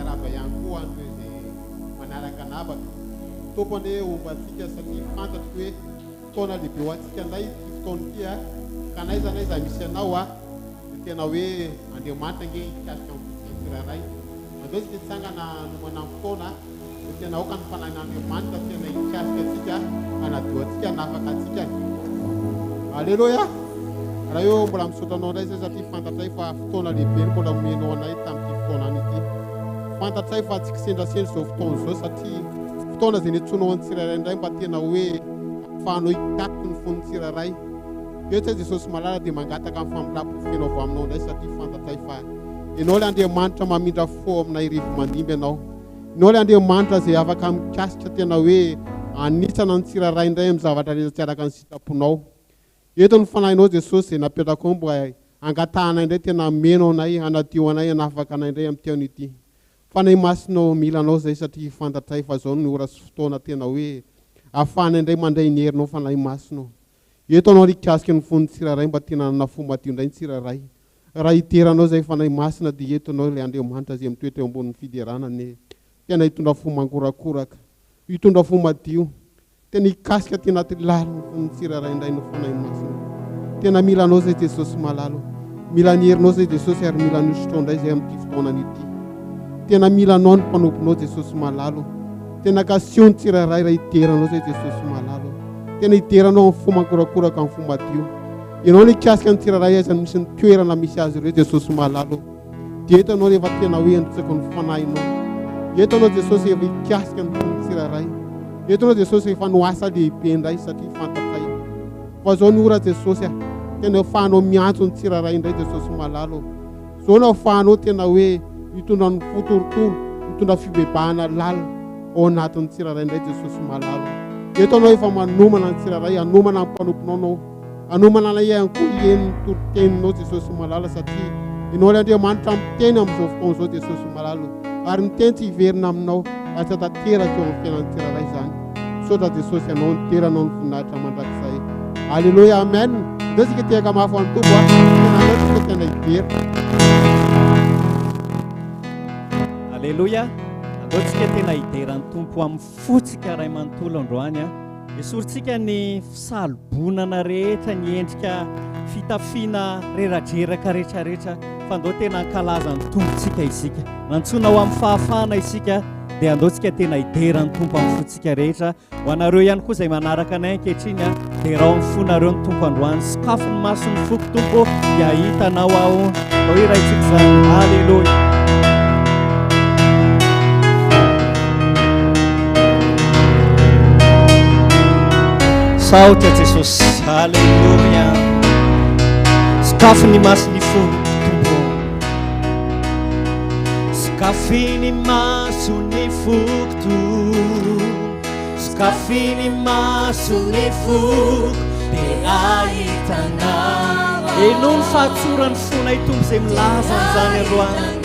miaraba ihany koa any hoe zay manaraka anabaka tompony ombantsika satria fantatro hoe fotoana lehibe ho antsika ndray ty fotoana ity a ka naiza misy anao a de tena hoe Andriamanitra nge ikasika amin'ny tsirairay andao tsika hitsangana nomana amin'ny fotoana de tena oka ny fanahin'Andriamanitra tena ikasika atsika anadio atsika nafaka atsika. Alleluia. Raha eo mbola misaotranao indray zay satria fantatray fa fotoana lehibe mbola omenao anay tamin'ity fotoana ity. Fantatray fa tsy kisendrasendry zao fotoana zao satria fotoana zay niantsoanao ny tsirairay indray mba tena hoe ahafahanao hikaty ny fon'ny tsirairay. Eo tsy Jesosy malala dia mangataka amin'ny familapofenao avy aminao indray satria fantatray fa ianao le Andriamanitra mamindra fo aminay rivo mandimby ianao. Ianao le Andriamanitra zay afaka mikasika tena hoe anitsana ny tsirairay indray amin'ny zavatra rehetra tsy araka ny sitraponao. Eto ny fanahinao Jesosy zay napetraka ao mba angatahana indray tena menao anay anadio anay anafaka anay indray amin'ny teony ity. Fanay masinao milanao zay satria fantatray fa zao ny ora sy fotoana tena hoe ahafahana indray mandray ny herinao fanay masinao. Eto anao likasika ny fon'ny tsirairay mba tena nafomadio indray ny tsirairay. Raha iteranao zay fanay masina dia eto anao le Andriamanitra zay mitoetra eo ambonin'ny fiderana tena hitondra fo mangorakoraka, hitondra fo madio. Tena ikasika tena lalo ny fon'ny tsirairay indray no fanay masina. Tena mila anao zay Jesosy malalo. Mila ny herinao zay Jesosy ary mila nisotro indray zay amin'ity fotoana ity. Tena mila anao ny mpanomponao Jesosy malalo. Tena kasio ny tsirairay raha iteranao zay Jesosy malalo. Tena iteranao amin'ny fo mankorakoraka amin'ny fo madio. Ianao ny ikasika ny tsirairay aza misy ny toerana misy azy ireo Jesosy malalo. Dia eto anao rehefa tena hoe androtsaka ny fanahinao. Eto anao Jesosy efa ikasika ny fon'ny tsirairay. Eto anao Jesosy efa noasa lehibe indray satria fantatray. Fa zao ny ora Jesosy tena ahafahanao miantso ny tsirairay indray Jesosy malalo. Zao no ahafahanao tena hoe mitondra ny fotorotoro, mitondra fibebahana lalo ao anatin'ny tsirairay indray Jesosy malalo. Eto anao efa manomana ny tsirairay, anomana ny mpanomponao anao, anomana na ihany koa ien'ny toriteninao Jesosy malalo satria ianao le Andriamanitra miteny amin'izao fotoana zao Jesosy malalo. Ary miteny tsy hiverina aminao ary tsy hatateraka eo amin'ny fiainan'ny tsirairay zany. Misaotra Jesosy ianao ny teranao ny voninahitra mandrakizay. Alleluia, amen. Ndao tsika tehaka mafy an'ny Tompo tena andao tsika tena hivery. Alleluia. Andao tsika tena hideran'ny Tompo amin'ny fotsika ray manontolo androany esorintsika ny fisalobonana rehetra, ny endrika fitafiana reradraraka rehetrarehetra fa andao tena ankalaza ny tompontsika isika. Nantsona ho amin'ny fahafahana isika dia andao tsika tena hideran'ny Tompo amin'ny fotsika rehetra. Ho anareo ihany koa izay manaraka anay ankehitriny dia raha mifonareo ny Tompo androany sakafo ny maso ny foko Tompo dia hitanao ao hoe raha itsika zany. Alleluia. Saotra Jesosy. Alleluia. Sakafo ny maso ny foko Tompo. Sakafiny maso ny foko, sakafiny maso ny foko dia ahitanao. Eno ny fahatsorany fonay Tompo izay milaza an'izany androany.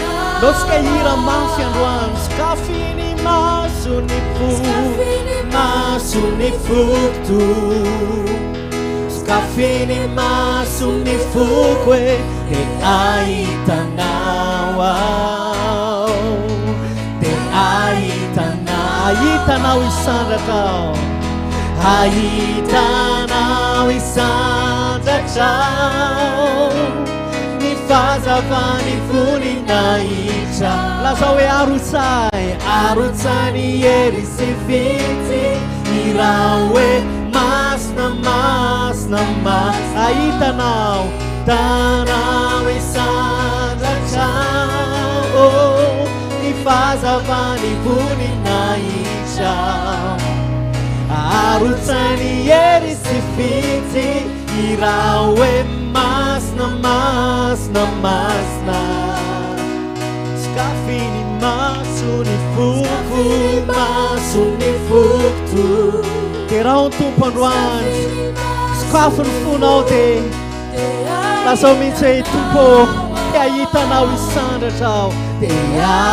Lorsika hira mafy androany. Sakafiny maso ny foko, maso ny foko, sakafiny maso ny foko dia ahitanao. Ahitanao isandratra, ahitanao isandratra ny fahazavany voninahitra. Laza hoe arotsay ny hery sy vitsy ny raha hoe masina ahitanao isandratra ny fahazavany voninahitra. Arotsay ny hery sy vitsy ny raha hoe masina sakafiny maso ny foko, maso ny foko dia raha ny Tompo androany sakafo ny fonao dia lazao mihitsy hoe Tompo dia ahitanao isandratra ao dia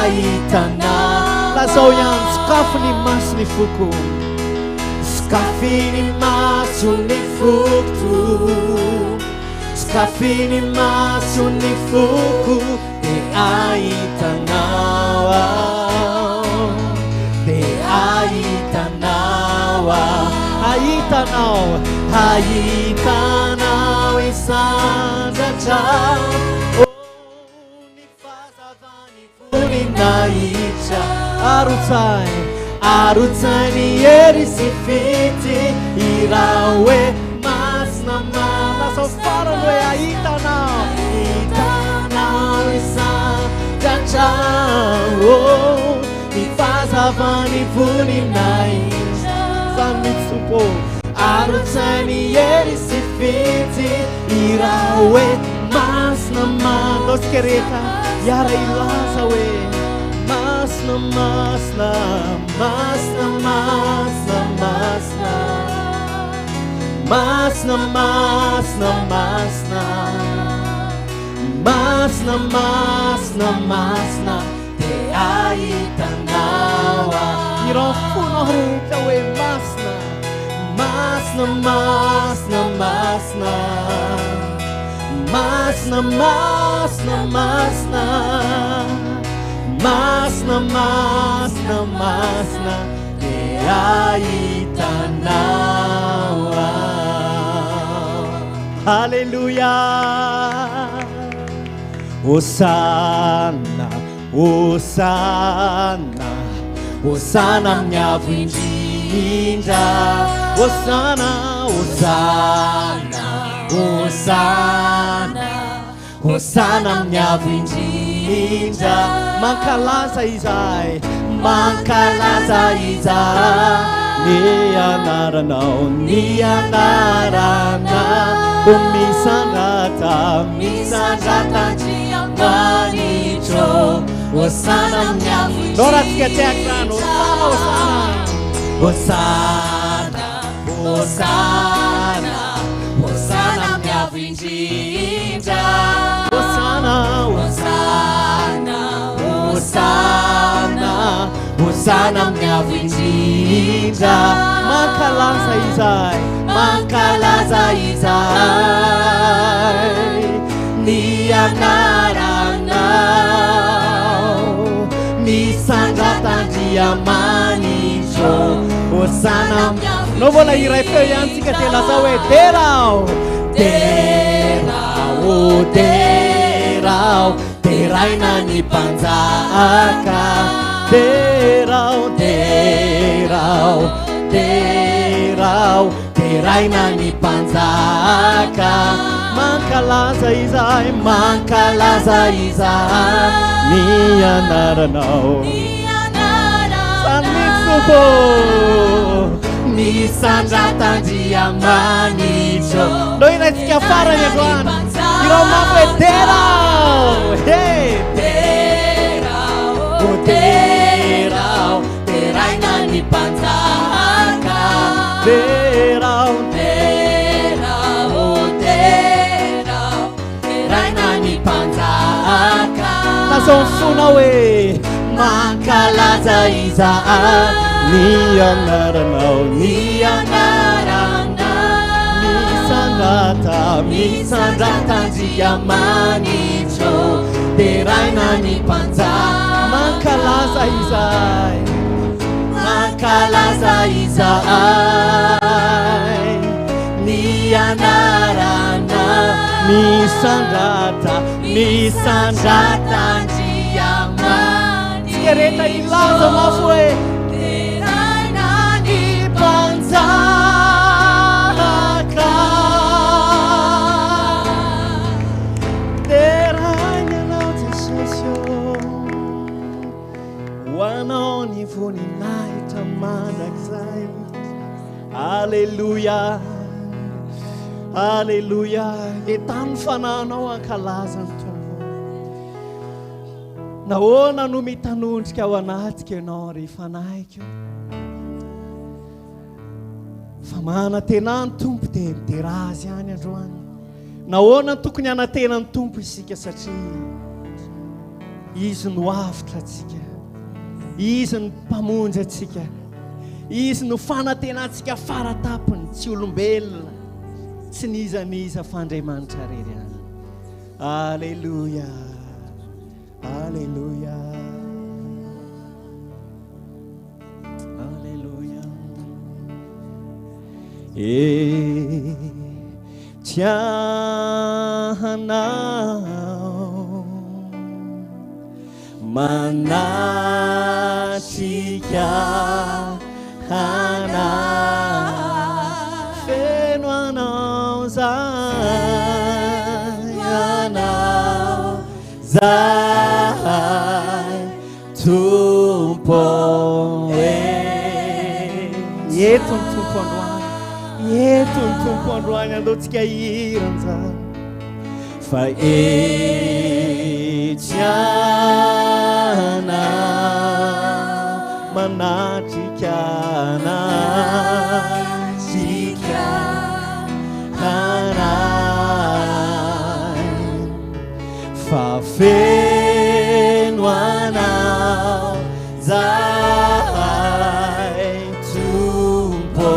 ahitanao. Lazao ihany sakafo ny maso ny foko, sakafiny maso ny foko, sakafiny maso ny foko dia ahitanao. ahitanao isandratra ny fahazavany voninahitra arotsany hery sy fity iraha hoe masina manasa farany hoe ahitanao isandratra ny fahazavany voninahitra samitsompo arotsany hery sy fity iraha hoe masina manosika rehetra iara ilaza hoe masina masina masina masina masina masina masina masina masina masina de ahitanao iranfonao rehetra hoe masina masina masina masina masina masina masina masina masina masina de ahitanao. Haleluya. Hosana hosana hosana amin'ny avo indrindra hosana hosana hosana hosana amin'ny avo indrindra mankalaza izahay mankalaza izahay ny anaranao ny anarana misandrata misandratan-driamanitro hosana amin'ny avo indrindra loratsika teakrano hosana hosana hosana amin'ny avo indrindra hosana hosana hosana hosana amin'ny avo indrindra mankalaza izahay mankalaza izahay ny anaranao misandratan-driamanitro hosana no vola iray feo ihany tsika telaza hoe derao derao derao deraina ny mpanjaka derao derao derao deraina ny mpanjaka mankalaza izahay mankalaza izahay ny anaranao samitsoko misandratan-driamanitro no inaitsika farany androany irao mafo hoe derao derao derao deraina ny mpanjaka derao derao derao deraina ny mpanjaka nazonsona hoe mankalaza izahay ny anaranao ny anarana misandratan-driamanitro deraina ny mpanjaka mankalaza izahay mankalaza izahay ny anarana misandratan-driamanitro tsika rehetra ilaza mafo hoe deraina ny mpanjaka derainanao jesosy hoanao ny voninahitra mandrakizay aleluya aleluya etany fananao ankalazany tompo nahoana no mitanondrika ao anatika ianao rehefa fa manatenany tompo dia miderazy ihany androany nahoana tokony hanatenany tompo isika satria izy no avitra atsika izy no mpamonjy atsika izy no fanatenantsika faratapony tsy olombelona tsy nizaniza fandriamanitra rery any aleluya aleluya aleluya e tianao manatrika anao feno anao zay anao zay tompo eto ny tompo androany eto ny tompo androany alohantsika hiran'izany fa etianao manatrika anatrika anay fa feno anao zay tompo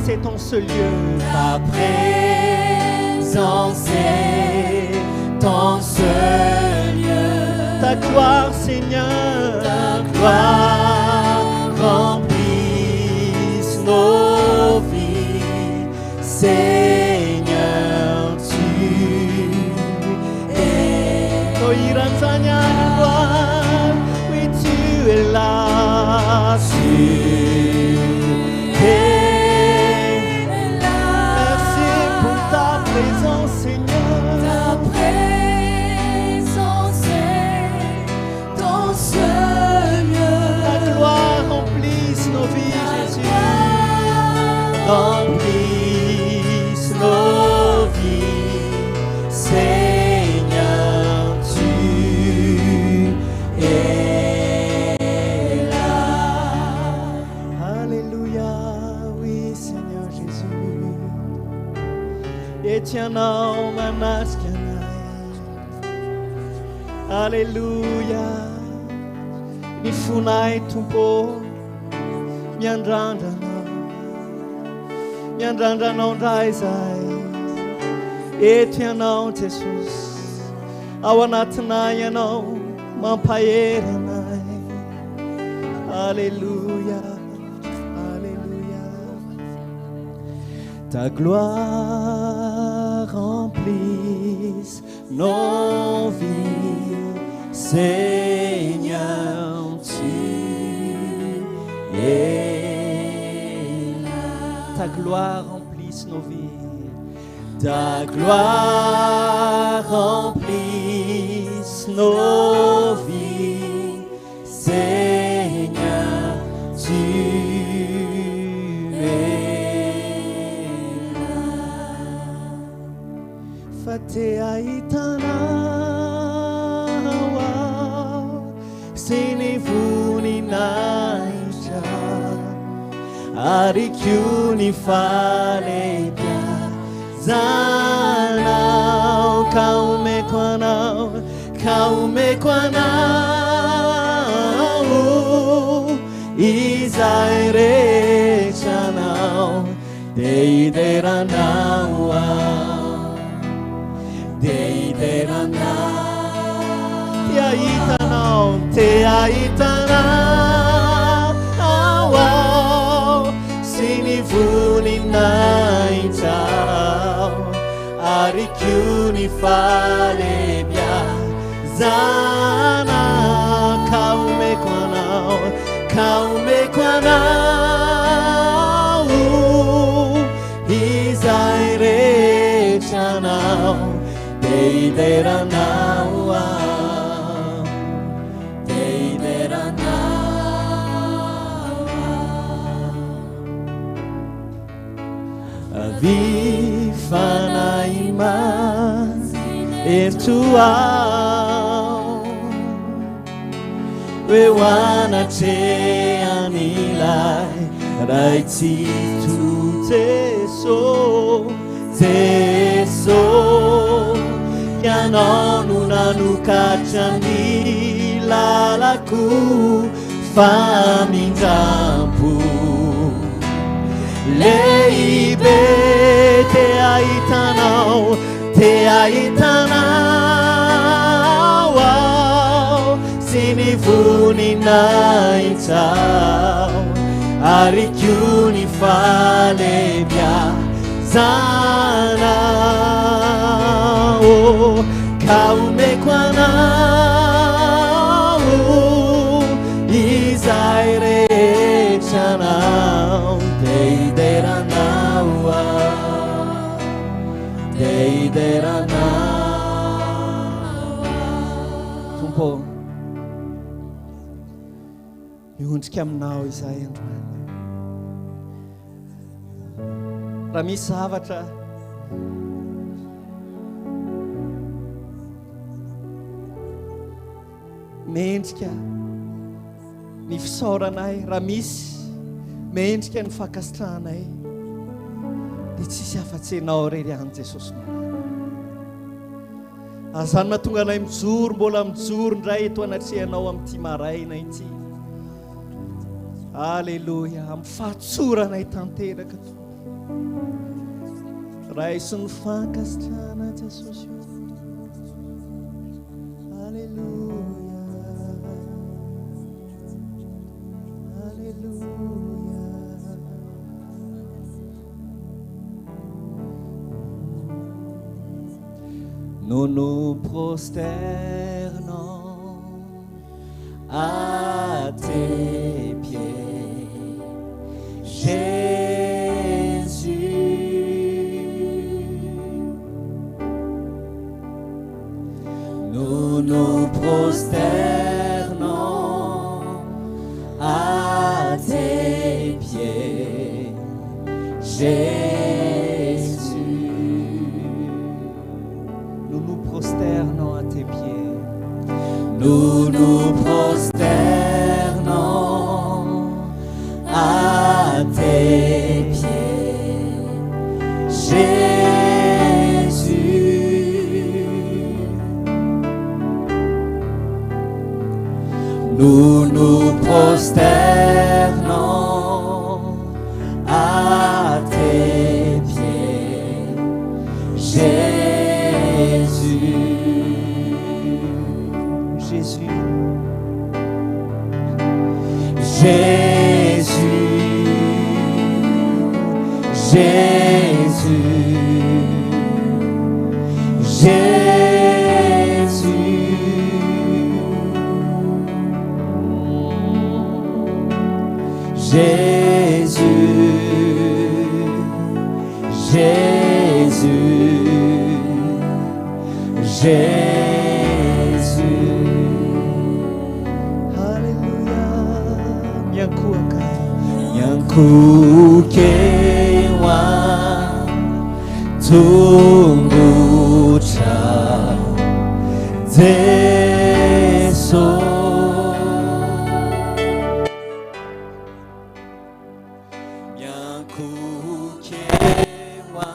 C'est ton seul lieu. Ta présence est ton seul lieu. Ta gloire, Seigneur, ta gloire remplisse nos vies. Seigneur, tu es. Oui, tu es là. Tu es. Remplisse nos vies, Seigneur, tu es là. Alléluia, oui, Seigneur Jésus. Etianao manaskanai. Alléluia. Nifunai tumpo, miandrandranao. Miandrandranao ndray zay eto ianao Jesus ao anatinay ianao mampahery anay Alléluia Alléluia ta gloire remplisse nos vies Seigneur tu es. Ta gloire remplisse nos vies. Ta gloire remplisse nos vies. Seigneur, tu es là. Fate aitana wa sinifuni naisha. Arikyuni falebya zanao kaume kwanao izaire chanao deideranao te aitanao sinivuni naitao arikyuni falebya zana kaume kwanao izaire chanao deideranao Vifanaimas ertuau Wewana te anilai Raiti tu teso Yanonu nanukachani lalaku Famingampu Leibe lehibe te ahitanao ao sy ny voninahitsao ary koa ny falebiazanao ka omeko anao izay rehetranao te hideranao te hideranao tompo miondrika aminao izay androany raha misy zavatra mendrika ny fisaoranay raha misy mendrika ny fankasitranay dia tsisy afa-tsy anao rery any Jesosy manana azany mahatonga anay mijoro mbola mijoro indray eto anatrehanao amin'ity maraina ity alleluia amin'ny fahatsoranay tanteraka ray sy ny fankasitrana Jesosy alleluia alleluia nous nous prosternons à tes pieds Jésus nous nous prosternons à tes pieds Jésus nous nous prosternons à tes pieds nous nous prosternons à tes pieds Jésus nous nous prosternons à tes pieds Jésus Jésus Jésus Jésus Jésus Jésus Jésus Alléluia Nyankukewa Tungucha Zeso Nyankukewa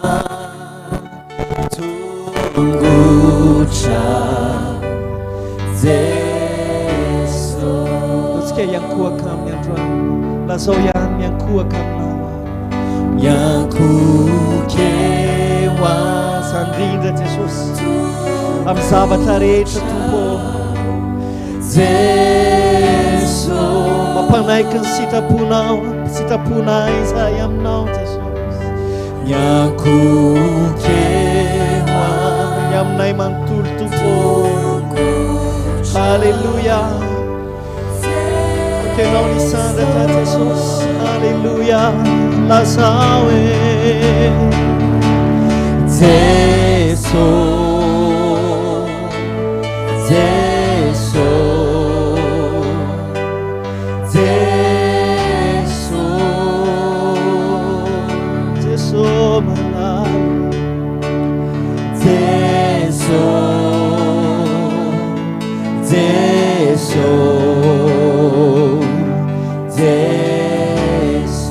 Tungucha Zeso Utsike yankua kam yandra Lazao yan yankua kam nawa Nyankukewa Sandrinda Jesus Amin'ny zavatra rehetra tompo Jeso mampanaiky ny sitraponay izay aminao Jesosy nyankokewa ny aminay manontolo tompo Alleluia Kenao ny sandratra Jesosy Alleluia lazao Jeso Jesu, Jesu, Jesu menang. Jesu, Jesu, Jesu,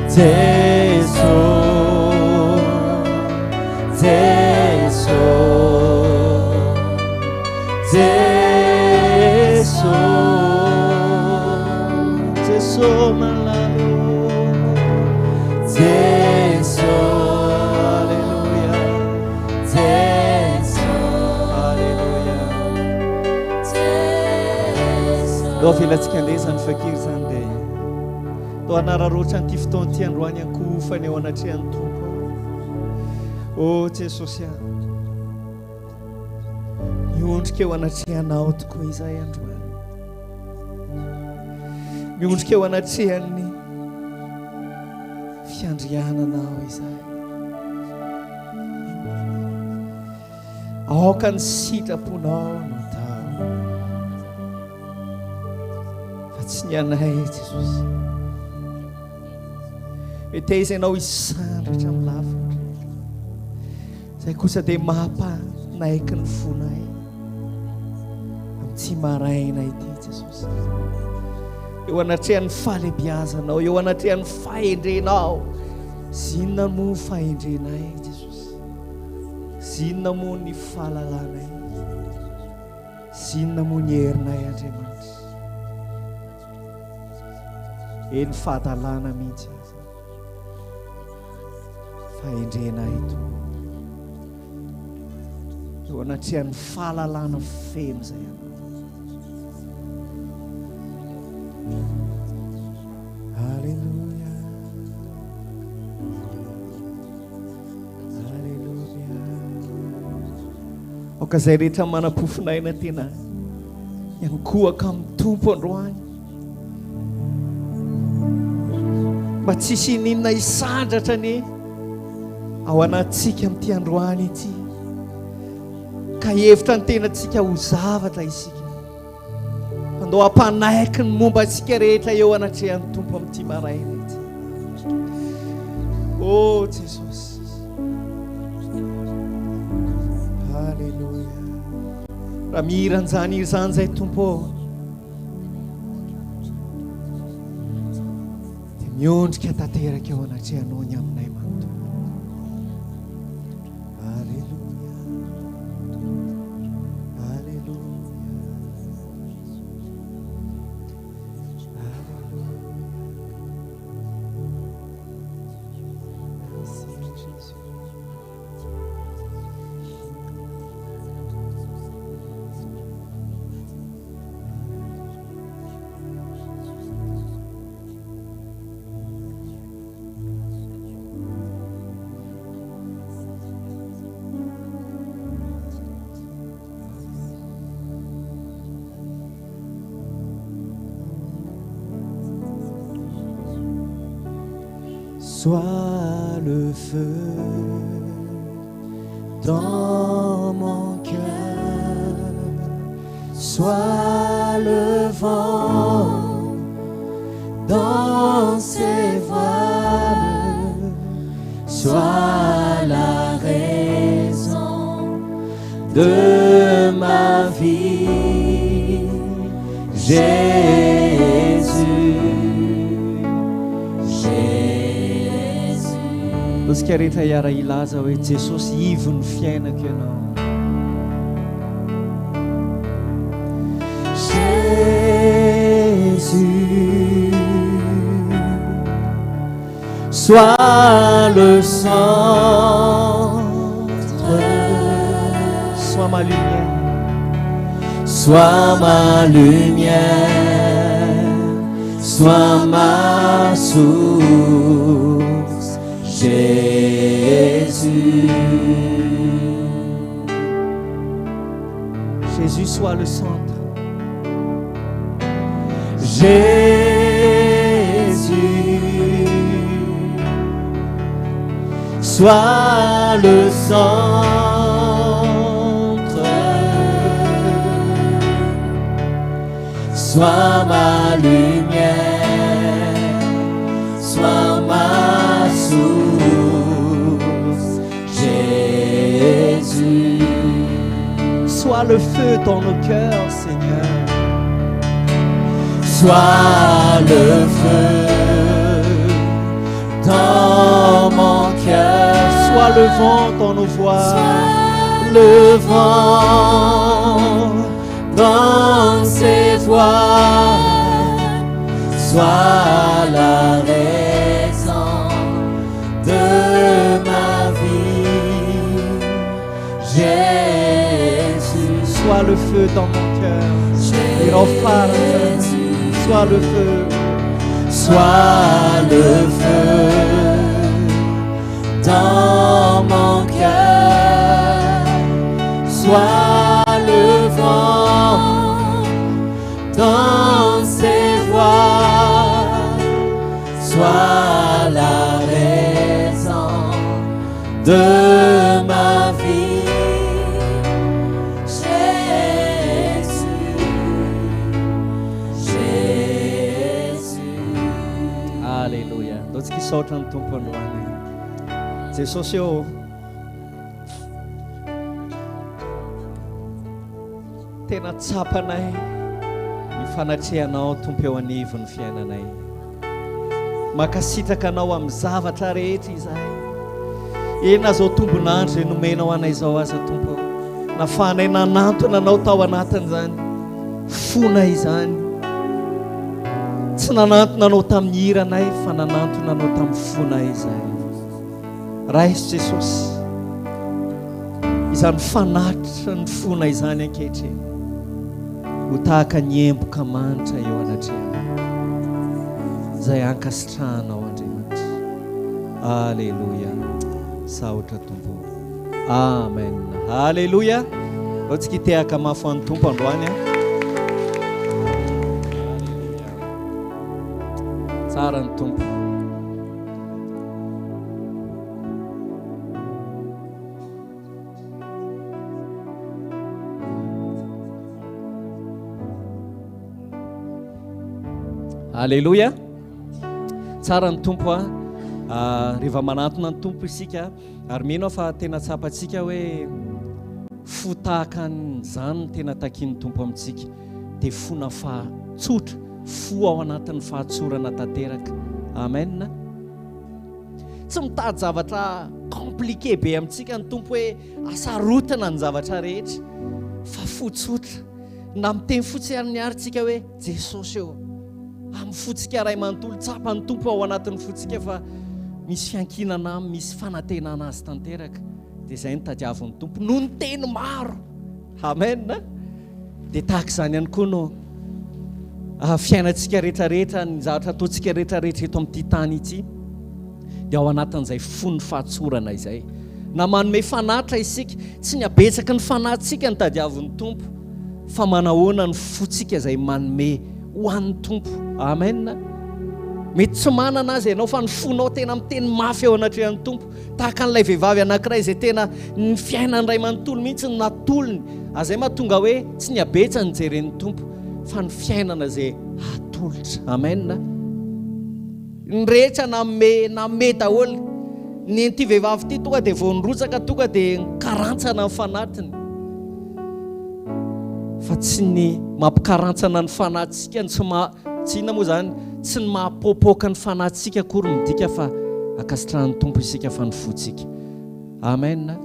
Jesu. Jesu, Jesu, Jesu malalo Jesu Alléluia Jesu Alléluia Jesu Då vill jag ska läsa en fakir sande Då anara rocha ty fotoana ty androany anko fanehoana ty any tompo O Jesus ya miondrika eo anatrehanao tokoa izay androany miondrika eo anatrehany fiandriananao izay aoka ny sitraponao no tao fa tsy ny anay Jesosy mety izy ianao isandratra amin'ny lavitra izay kosa dia mampanaiky ny fonay tsy maraina ity Jesosy eo anatrehan'ny fahalebiazanao eo anatrehan'ny fahendrenao zinona moa fahendrenay Jesosy zinona moa ny fahalalànay zinona moa ny herinay Andriamanitra eny fahadalàna mihitsy azy fahendrenay to eo anatrehan'ny fahalalàna feno zay Alléluia Alléluia Oka zay rehetra manam-pofinaina tena iankohaka amin'ny tompo androany mba tsisy ninona isandratra ny ao anatsika amin'ity androany ity ka hevitra ny tenatsika ho zavatra isika andao hampanaiky ny momba antsika rehetra eo anatrehan'ny tompo amin'ity maraina ity o Jesosy Halleluja raha mihiran'izany izany zay tompo dia miondrika tanteraka eo anatrehanao ny aminay manontolo Sois le feu dans mon cœur, sois le vent dans ses voiles, sois la raison de ma vie, Jésus. Tsika rehetra hiara ilaza hoe Jesosy ivo ny fiainako ianao Jésus sois le centre, sois ma lumière, sois ma lumière, sois ma source, Jésus. Jésus soit le centre. Jésus soit le centre, sois ma lumière, sois ma source, Jésus. Sois le feu dans nos cœurs, Seigneur. Sois le feu dans mon cœur. Sois le vent dans nos voix. Sois le vent dans ses voix. Sois Sois le feu dans mon cœur. Sois le feu. Sois le feu dans mon cœur. Sois le vent dans ses voiles. Sois la raison de ma vie. Sotra ny tompo androany Jesosy eo tena tsapanay ny fanatrehanao tompo eo anivon'ny fiainanay makasitraka anao amin'ny zavatra rehetra izahay ena zao tombonandro zay nomenao anay zao aza tompo nafanay nanantona anao tao anatin'izany fona izany tsy nanantona anao tamin'ny hiranay fa nanantona anao tamin'ny fonay izahay raisy Jesosy izany fanatitra ny fona izany ankehitriny ho tahaka ny emboka manitra eo anatrehana izay ankasitrahanao Andriamanitra. Alleluia. Saotra tompo. Amen. Alleluia. Otsika hitehaka mafy an'ny tompo androany tsara ny tompo. Alleluia. Tsara ny tompo rehefa manantona ny tompo isika ary mino fa tena tsapantsika hoe fo tahaka an'izany tena takiany tompo amintsika dia fona fahatsotra fo ao anatin'ny fahatsorana tanteraka. Amen. Tsy mitady zavatra compliqué be amintsika ny tompo hoe asarotana ny zavatra rehetra fa fotsotra na miteny fotsiny aritsika hoe Jesosy eo amin'ny fotsika ray manontolo tsapany tompo ao anatin'ny fotsika fa misy fiankinana misy fanantenana azy tanteraka dia izay ny tadiavin'ny tompo noho ny teny maro. Amen. Dia tahaka izany ihany koa no fiainantsika rehetrarehetra ny zavatra ataontsika rehetrarehetra eto amin'ity tany ity dia ao anatin'izay fony fahatsorana izay na manome fanatra isika tsy ny abetsaka ny fanatsika ny tadiavin'ny tompo fa manahoana ny fotsika izay manome ho an'ny tompo. Amen. Mety tsy manana azy ianao fa ny fonao tena miteny mafy eo anatrehan'ny tompo tahaka an'ilay vehivavy anankiray izay tena ny fiainany ray manontolo mihitsy ny natolony azay mahatonga hoe tsy ny abetsa ny jeren'ny tompo fa ny fiainana izay atolotra. Amen. Ny rehetra namme daholo ny an'ity vehivavy ity tonga dia vao nirotsaka tonga dia nikarantsana ny fanatiny fa tsy ny mampikarantsana ny fanatsika tsy ina moa zany tsy ny mahapopoaka ny fanatsika akory midika fa akasitrahan'ny tompo isika fa ny fotsika. Amen.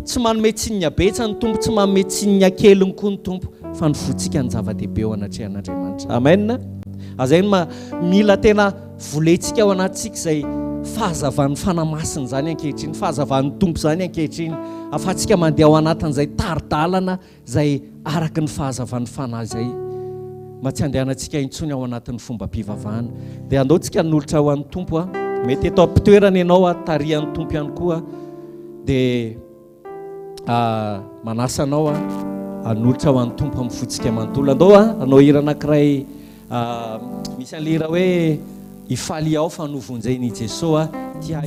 Tsy manome tsinny abetsa ny tompo tsy manome tsinny akeliny koa ny tompo fa ny fotsika ny zava-dehibe ao anatrehan'Andriamanitra. Amen. Azay mila tena volentsika ao anatsika izay fahazavan'ny fanamasiny zany ankehitriny fahazavan'ny tompo zany ankehitriny afatsika mandeha ao anatin'izay taridalana izay araka ny fahazavan'ny fanahy zay mba tsy andehanantsika intsony ao anatin'ny fomba mpivavahana dia andaontsika nolotra ho an'ny tompo mety eto ampitoerana ianao tarihan'ny tompo ihany koa dia manasanao anolotra ho an'ny tompo amin'ny fotsika manontolo andao anao hira anankiray misy an'lera hoe ifaly ao fanovonjay-ny Jesosy tia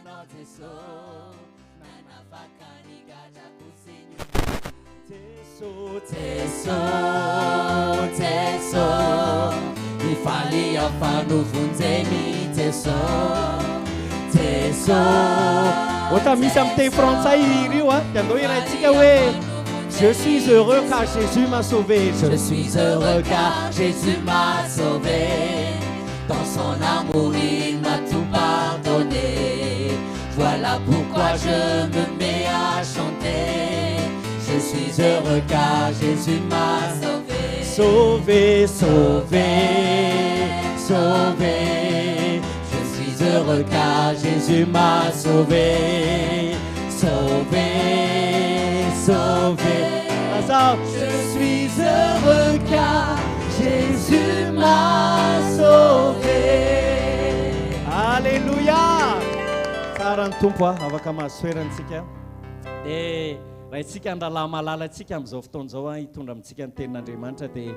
no teso nanafakani gaja kusinyu teso teso teso ifalia fanu funzeni teso teso ohatra misy amin'ny teny frantsay iry io a dia andao iraintsika hoe je suis heureux car Jésus m'a sauvé. Je suis heureux car Jésus m'a sauvé. Dans son amour il m'a tout pardonné. Voilà pourquoi je me mets à chanter. Je suis heureux car Jésus m'a sauvé. Sauvé, sauvé, sauvé. Je suis heureux car Jésus m'a sauvé. Sauvé, sauvé. Je suis heureux car Jésus m'a sauvé. Alléluia. Tsara ny tompo a afaka mahasoerantsika dia raha itsika andrala malalatsika amin'izao fotoan'izao a hitondra amintsika ny tenin'Andriamanitra dia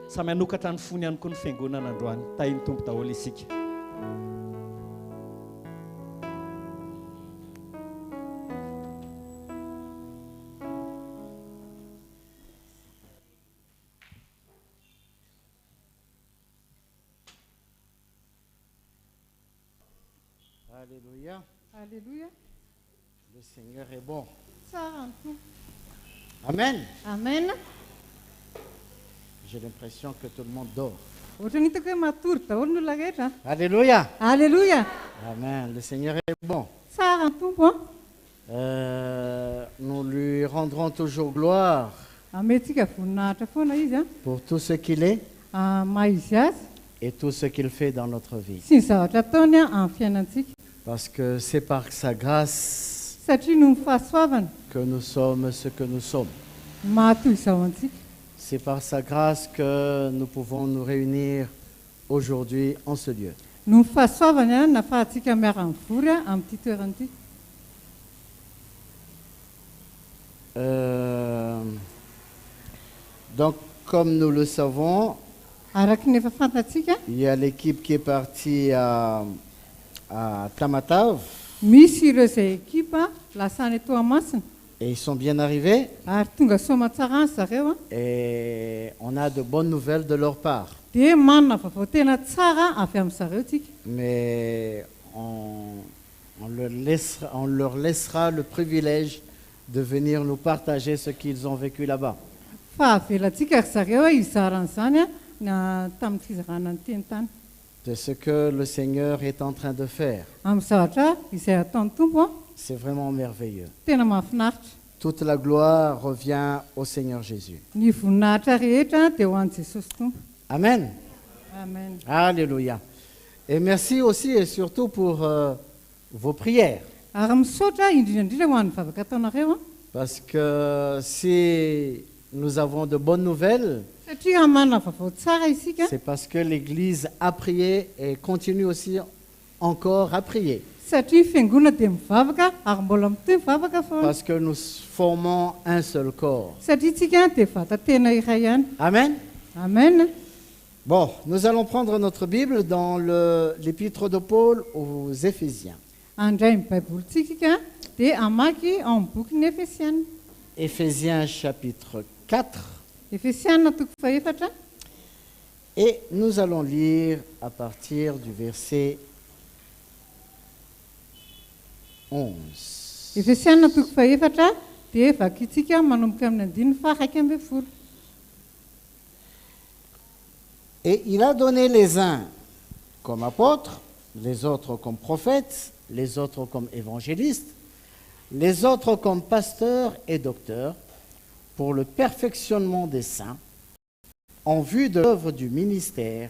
samy hanokatra ny fony ihany koa ny fiangonana androany tahiny tompo daholo isika. Alléluia. Alléluia. Le Seigneur est bon. Tsara ny tompo. Amen. Amen. J'ai l'impression que tout le monde dort. Ohatra ny hitako hoe matory daholo ny olona rehetra. Alléluia. Alléluia. Amen. Le Seigneur est bon. Tsara ny tompo. Nous lui rendrons toujours gloire Ametsika voninahitra foana izy pour tout ce qu'il est maha izy azy et tout ce qu'il fait dans notre vie. sy ny zavatra ataony amin'ny fiainantsika. Parce que c'est par sa grâce Satria no ny fahasoavana que nous sommes ce que nous sommes. mahatoy izao antsika. C'est par sa grâce que nous pouvons nous réunir aujourd'hui en ce lieu. No ny fahasoavana nafahantsika miara-mivory amin'ity toerana ity. Donc, comme nous le savons, Araky ny efa fantatsika, il y a l'équipe qui est partie à Tamatave misy ireo izay ekipa lasany eto Amasina et ils sont bien arrivés ary tonga soa tsara any zareo et on a de bonnes nouvelles de leur part. dia manana vaovao tena tsara avy amin'ny zareo tsika. Mais on leur laissera le privilège de venir nous partager ce qu'ils ont vécu là-bas. Fa avelantsika ry zareo izaran'izany tamin'ny fizarana ny teny tany. De ce que le Seigneur est en train de faire. Amin'ny zavatra izay ataon'ny tompo C'est vraiment merveilleux. tena mahafinaritra. Toute la gloire revient au Seigneur Jésus. Ny voninahitra rehetra dia ho an'i Jesosy tompo. Amen. Amen. Alléluia. Et merci aussi et surtout pour vos prières. Ary misaotra indrindrandrindra ho an'ny vavaka ataonareo Parce que si nous avons de bonnes nouvelles, satria manana vaovao tsara isika. c'est parce que l'Église a prié et continue aussi encore à prier. Satria fiangonana dia mivavaka ary mbola mitoy mivavaka foana. Parce que nous formons un seul corps. Satria tsika dia vata tena iray ihany. Amen. Amen. Bon, nous allons prendre notre Bible dans l'épître de Paul aux Éphésiens. Andray ny baibolitsika dia amaky ao amin'ny boky ny Efesiana. Éphésiens chapitre 4. Efesiana toko faefatra. Et nous allons lire à partir du verset 11. Efesiana toko faefatra dia vakitsika manomboka amin'ny andininy faha 11. Et il a donné les uns comme apôtres, les autres comme prophètes, les autres comme évangélistes, les autres comme pasteurs et docteurs, pour le perfectionnement des saints, en vue de l'œuvre du ministère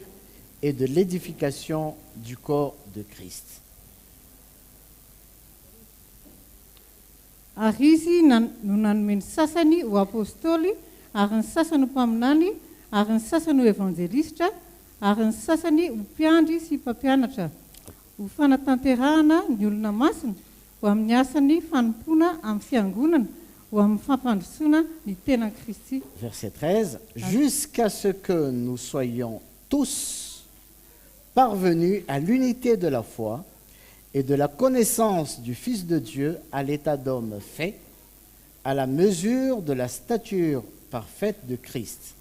et de l'édification du corps de Christ. Ary izy no nanome ny sasany ho apôstôly, ary ny sasany ho mpaminany, ary ny sasany ho evanjelista, ary ny sasany ho mpiandry sy mpampianatra, ho fanatanterahana ny olona masina, ho amin'ny asany fanompoana amin'ny fiangonana, ho amin'ny fampandrosoana ny tena Kristy. Verset 13. Jusqu'à ce que nous soyons tous parvenus à l'unité de la foi et de la connaissance du Fils de Dieu à l'état d'homme fait, à la mesure de la stature parfaite de Christ.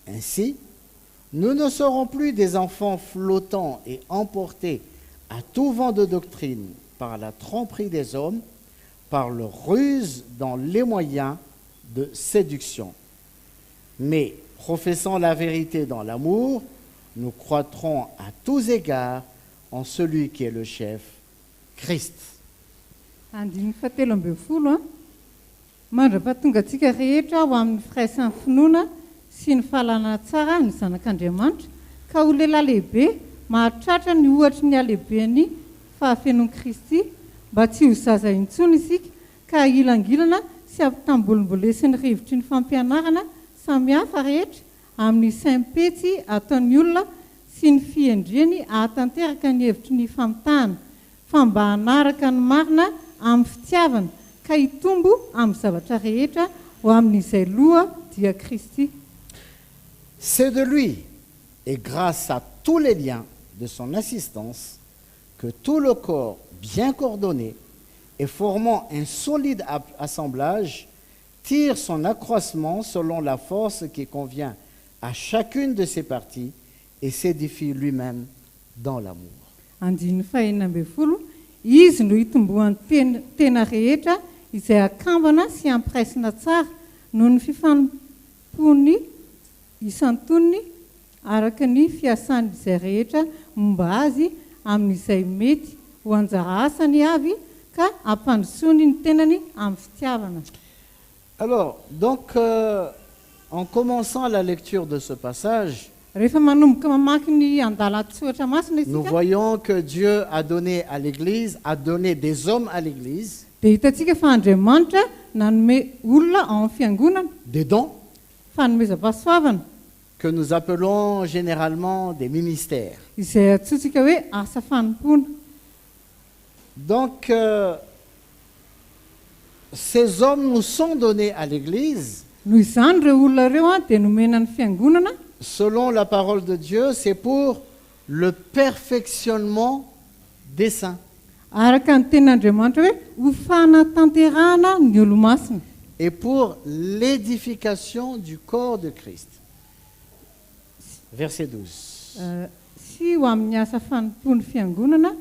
Ainsi, nous ne serons plus des enfants flottants et emportés à tout vent de doctrine par la tromperie des hommes, par leur ruse dans les moyens de séduction. Mais, professant la vérité dans l'amour, nous croîtrons à tous égards en celui qui est le chef, Christ. Andiny fahatelo amby folo a mandrapatonga antsika rehetra ho amin'ny firaisan'ny finoana sy ny fahalalana tsara ny zanak'Andriamanitra ka ho lehilahy lehibe mahatratra ny ohatry ny alehiben'ny fahafenon'i Kristy mba tsy ho zaza intsony isika ka ilangilana sy ampitambolombolesiny rivotry ny fampianarana samihafa rehetra amin'ny saim-petsy ataon'ny olona sy ny fiendreny ahatanteraka ny hevitry ny famitahana fa mba hanaraka ny marina amin'ny fitiavana ka hitombo amin'ny zavatra rehetra ho amin'izay loha dia Kristy. C'est de lui et grâce à tous les liens de son assistance que tout le corps bien coordonné et formant un solide assemblage tire son accroissement selon la force qui convient à chacune de ses parties et s'édifie lui-même dans l'amour. Andiny fahaenina amby folo izy no hitombohan'ny tena rehetra izay akambana sy ampiraisina tsara noho ny fifanompony isantoniny araka ny fiasan'izay rehetra momba azy amin'izay mety ho anjara asany avy ka ampandrosoany ny tenany amin'ny fitiavana. Alors, donc, en commençant la lecture de ce passage, Rehefa manomboka mamaky ny andalan-tsoratra masina nous isika voyons que Dieu a donné à l'Église, a donné des hommes à l'Église, dia hitantsika fa Andriamanitra nanome olona ao amin'ny fiangonana des dons fanomezam-pahasoavana que nous appelons généralement des ministères. izay atsotsika hoe asa fanompona. Donc, ces hommes nous sont donnés à l'Église. Noho izany ireo olona ireo dia nomena ny fiangonana Selon la parole de Dieu, c'est pour le perfectionnement des saints araka ny tenin'Andriamanitra hoe ho fanatanterahana ny olo-masina et pour l'édification du corps de Christ. Verset 12. sy ho amin'ny asa fanompony fiangonana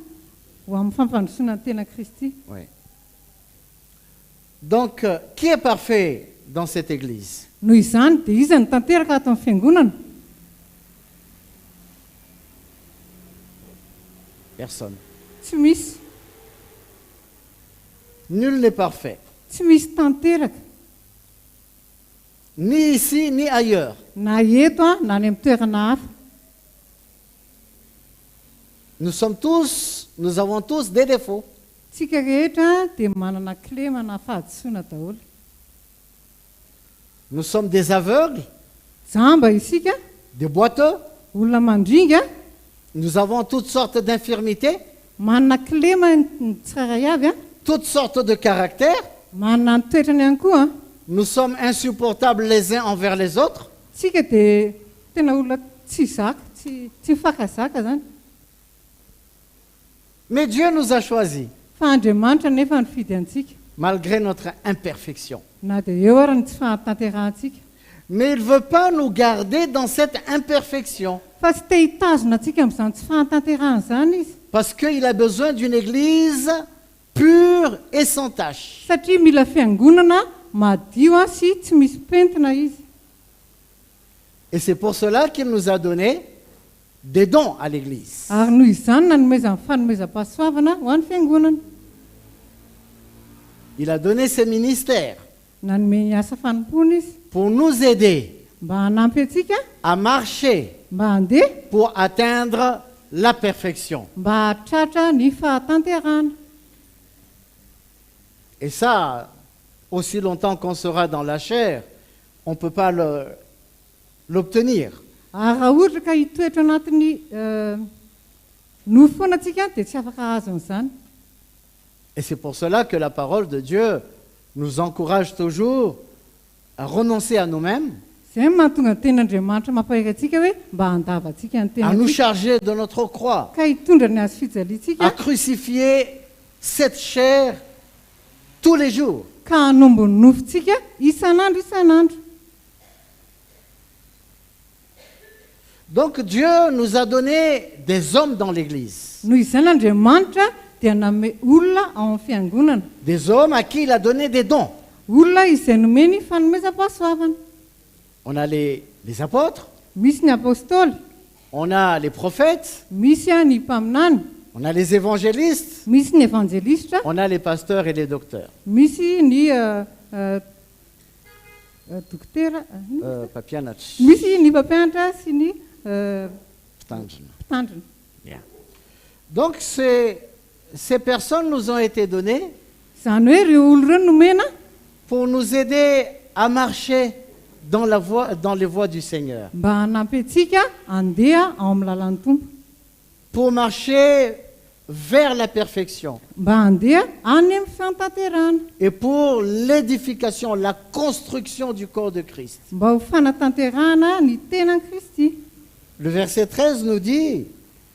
ho amin'ny fampandrosoana ny tena Kristy. Oui. Donc, qui est parfait dans cette Église? Noho izany dia iza ny tanteraka ato amin'ny fiangonana? Personne. Tsy misy. Nul n'est parfait, Tsy misy tanteraka ni ici ni ailleurs. na eto na any amin'ny toerana hafa. Nous avons tous des défauts. Tsika rehetra dia manana clé mana fahadisoana daholo. Nous sommes des aveugles, Jamba isika, des boiteux. olona mandringa, Nous avons toutes sortes d'infirmités, manana clé ny tsirairay avy, toutes sortes de caractères. manana ny toetrany ihany koa. Nous sommes insupportables les uns envers les autres. Tsika dia tena olona tsy zaka, tsy mifankazaka zany. Mais Dieu nous a choisis, Fa Andriamanitra nefa nifidy antsika. malgré notre imperfection. Na dia eo ary ny tsy fahatanterahantsika. Mais il ne veut pas nous garder dans cette imperfection, Fa tsy te hitazona antsika amin'izany tsy fahatanterahana zany izy. parce qu'il a besoin d'une église pure et sans tache. Satria mila fiangonana madio sy tsy misy pentina izy. Et c'est pour cela qu'il nous a donné des dons à l'église. Ary noho izany nanomezany fanomezam-pahasoavana ho an'ny fiangonana. Il a donné ses ministères Nanome ny asa fanompona izy pour nous aider mba hanampy antsika, à marcher mba handeha, pour atteindre la perfection. mba hahatratra ny fahatanterahana. Et ça, aussi longtemps qu'on sera dans la chair, on ne peut pas l'obtenir. Ary raha ohatra ka hitoetra anatin'ny nofo foana antsika dia tsy afaka azo an'izany. Et c'est pour cela que la parole de Dieu nous encourage toujours à renoncer à nous-mêmes, Izay mahatonga ny ten'Andriamanitra mampahery antsika hoe mba handava antsika ny à nous tena charger de notre croix, ka hitondra ny azo à fijaliantsika crucifier cette chair tous les jours. ka hanombo ny nofontsika isan'andro isan'andro. Donc Dieu nous a donné des hommes dans l'Église, Noho izany Andriamanitra dia nanome olona ao amin'ny fiangonana, des hommes à qui il a donné des dons. olona izay nomeny fanomezam-pahasoavana. On a les apôtres, Misy ny apôstôly, on a les prophètes, misy ny mpaminany, on a les évangélistes, misy ny evanjelista, on a les pasteurs et les docteurs. misy ny dokotera, Papianach, misy ny mpampianatra sy ny Stangen. mpitandrina. Bien. Donc ces personnes nous ont été données Izany hoe ireo olo ireo nomena pour nous aider à marcher dans les voies du Seigneur, mba hanampy antsika handeha ao amin'ny lalan'ny tompo, pour marcher vers la perfection mba handeha any amin'ny fantanterana, et pour l'édification, la construction du corps de Christ. mba ho fanatanterahana ny tenan'i Kristy. Le verset 13 nous dit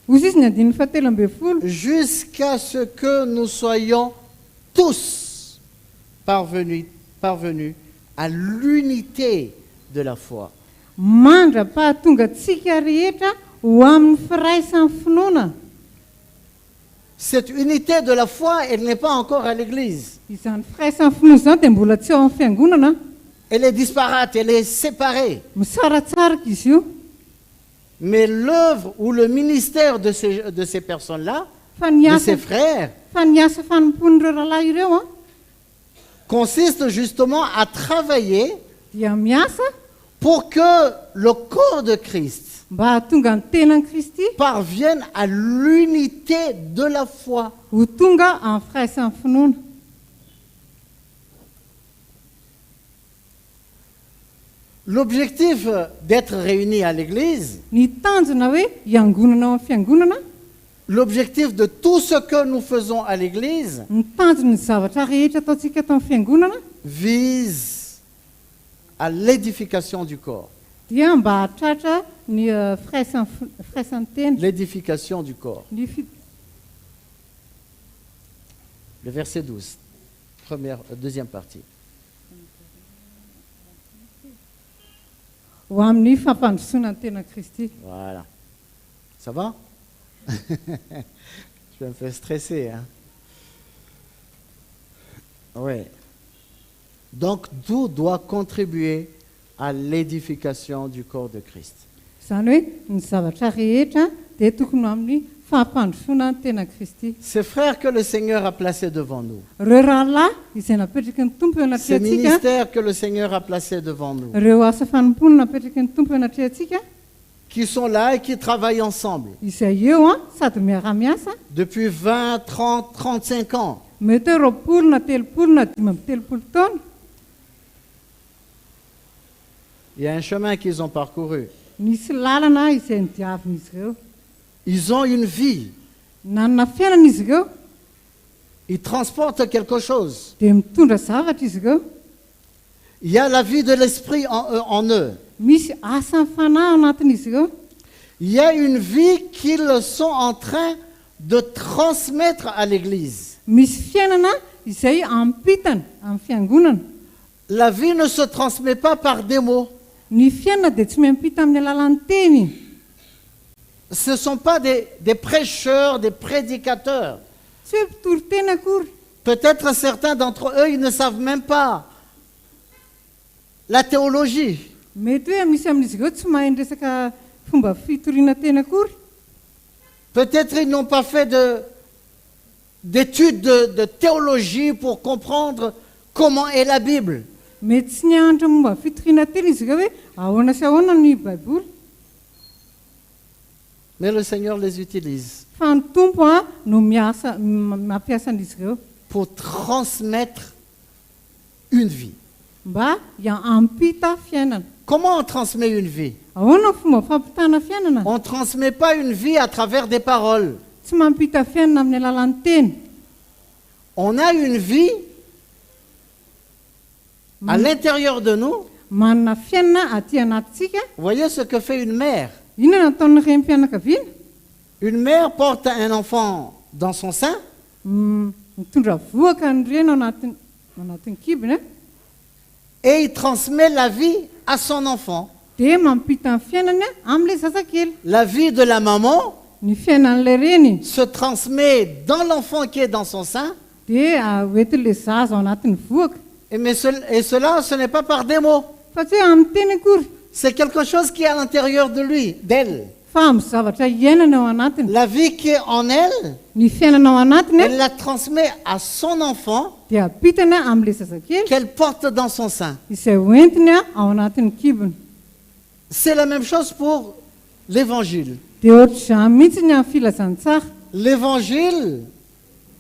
Ozy izy ny andininy fahatelo amby folo, jusqu'à ce que nous soyons tous parvenus à l'unité de la foi. mandra-pahatonga antsika rehetra ho amin'ny firaisan'ny finoana. Cette unité de la foi, elle n'est pas encore à l'Église. Izany firaisan'ny finoana izany dia mbola tsy ao amin'ny fiangonana, Elle est disparate, elle est séparée. misaratsaraka izy io. Mais l'œuvre ou le ministère de ces personnes-là, Fa ny de asa ces frères, fa ny asa fanompon'ireo rahalahy ireo a consiste justement à travailler dia miasa pour que le corps de Christ mba hahatonga ny tenan'i Kristy parvienne à l'unité de la foi. ho tonga amin'ny firaisan'ny finoana. L'objectif d'être réunis à l'Église, Ny tanjona hoe hiangonana ao amin'ny fiangonana, l'objectif de tout ce que nous faisons à l'Église ny tanjon'ny zavatra rehetra ataontsika eto amin'ny fiangonana vise à l'édification du corps. dia mba hahatratra ny firaisan'ny tena. L'édification du corps. Ny Le verset 12, deuxième partie. ho amin'ny fampandrosoana ny tenan'i Kristy. Voilà. Ça va? Je suis un peu stressé. Hein? Oui. Donc, tout doit contribuer à l'édification du corps de Christ. Izany hoe ny zavatra rehetra dia tokony amin'ny fampandrosoana ny tenan'i Kristy. Ces frères que le Seigneur a placés devant nous, Ireo rahalahy izay napetraky ny tompo eo ces anatrehantsika, ministères que le Seigneur a placés devant nous, ireo asa fanompoana napetraky ny tompo eo anatrehantsika, qui sont là et qui travaillent ensemble izay eo a sady miara-miasa depuis 20, 30, 35 ans. mety hoe roapolo na telopolo na dimy amby telopolo taona. Il y a un chemin qu'ils ont parcouru. Nisy lalana izay nidiavin'izy ireo, Ils ont une vie. nanana fiainana izy ireo, Ils transportent quelque chose. dia mitondra zavatra izy ireo. Il y a la vie de l'esprit en eux. Misy asa fanahy ao anatin'izy ireo. Il y a une vie qu'ils sont en train de transmettre à l'Église. Misy fiainana izay ampitana amin'ny fiangonana. La vie ne se transmet pas par des mots. Ny fiainana dia tsy miampita amin'ny alalan'ny teny. Ce ne sont pas des prêcheurs, des prédicateurs. Tsy hoe mpitory teny akory. Peut-être certains d'entre eux, ils ne savent même pas la théologie. Mety hoe misy amin'izy ireo tsy mahay ny resaka fomba fitoriana teny akory. Peut-être ils n'ont pas fait d'études de théologie pour comprendre comment est la Bible. Mety tsy nianatra momba fitoriana teny izy ireo hoe ahoana sy ahoana ny baiboly. Mais le Seigneur les utilise Fa ny tompo no mampiasa an'izy ireo pour transmettre une vie. mba ampita fiainana. Comment on transmet une vie? Ahoana ny fomba fampitana fiainana? On ne transmet pas une vie à travers des paroles. Tsy mampita fiainana amin'ny alalan'ny teny. On a une vie à l'intérieur de nous manana fiainana aty anatintsika. Vous voyez ce que fait une mère. Inona nataon'ny renim-pianakaviana? Une mère porte un enfant dans son sein Mitondra voaka ny reny anatin'ny kibony et il transmet la vie à son enfant. dia mampita ny fiainany amin'ilay zazakely. La vie de la maman Ny fiainan'ilay reny se transmet dans l'enfant qui est dans son sein. dia hoentin'ilay zaza ao anatin'ny voaka. Et cela, ce n'est pas par des mots. Fa tsy hoe amin'ny teny akory, C'est quelque chose qui est à l'intérieur de lui, d'elle. fa amin'ny zavatra iainana ao anatiny. La vie qui est en elle, Ny fiainana ao anatiny elle la transmet à son enfant dia apitana amin'ilay zazakely qu'elle porte dans son sein. izay hoentiny ao anatin'ny kibony. C'est la même chose pour l'évangile. Dia ohatr'izany mihitsy ny amin'ny filazantsara. L'évangile,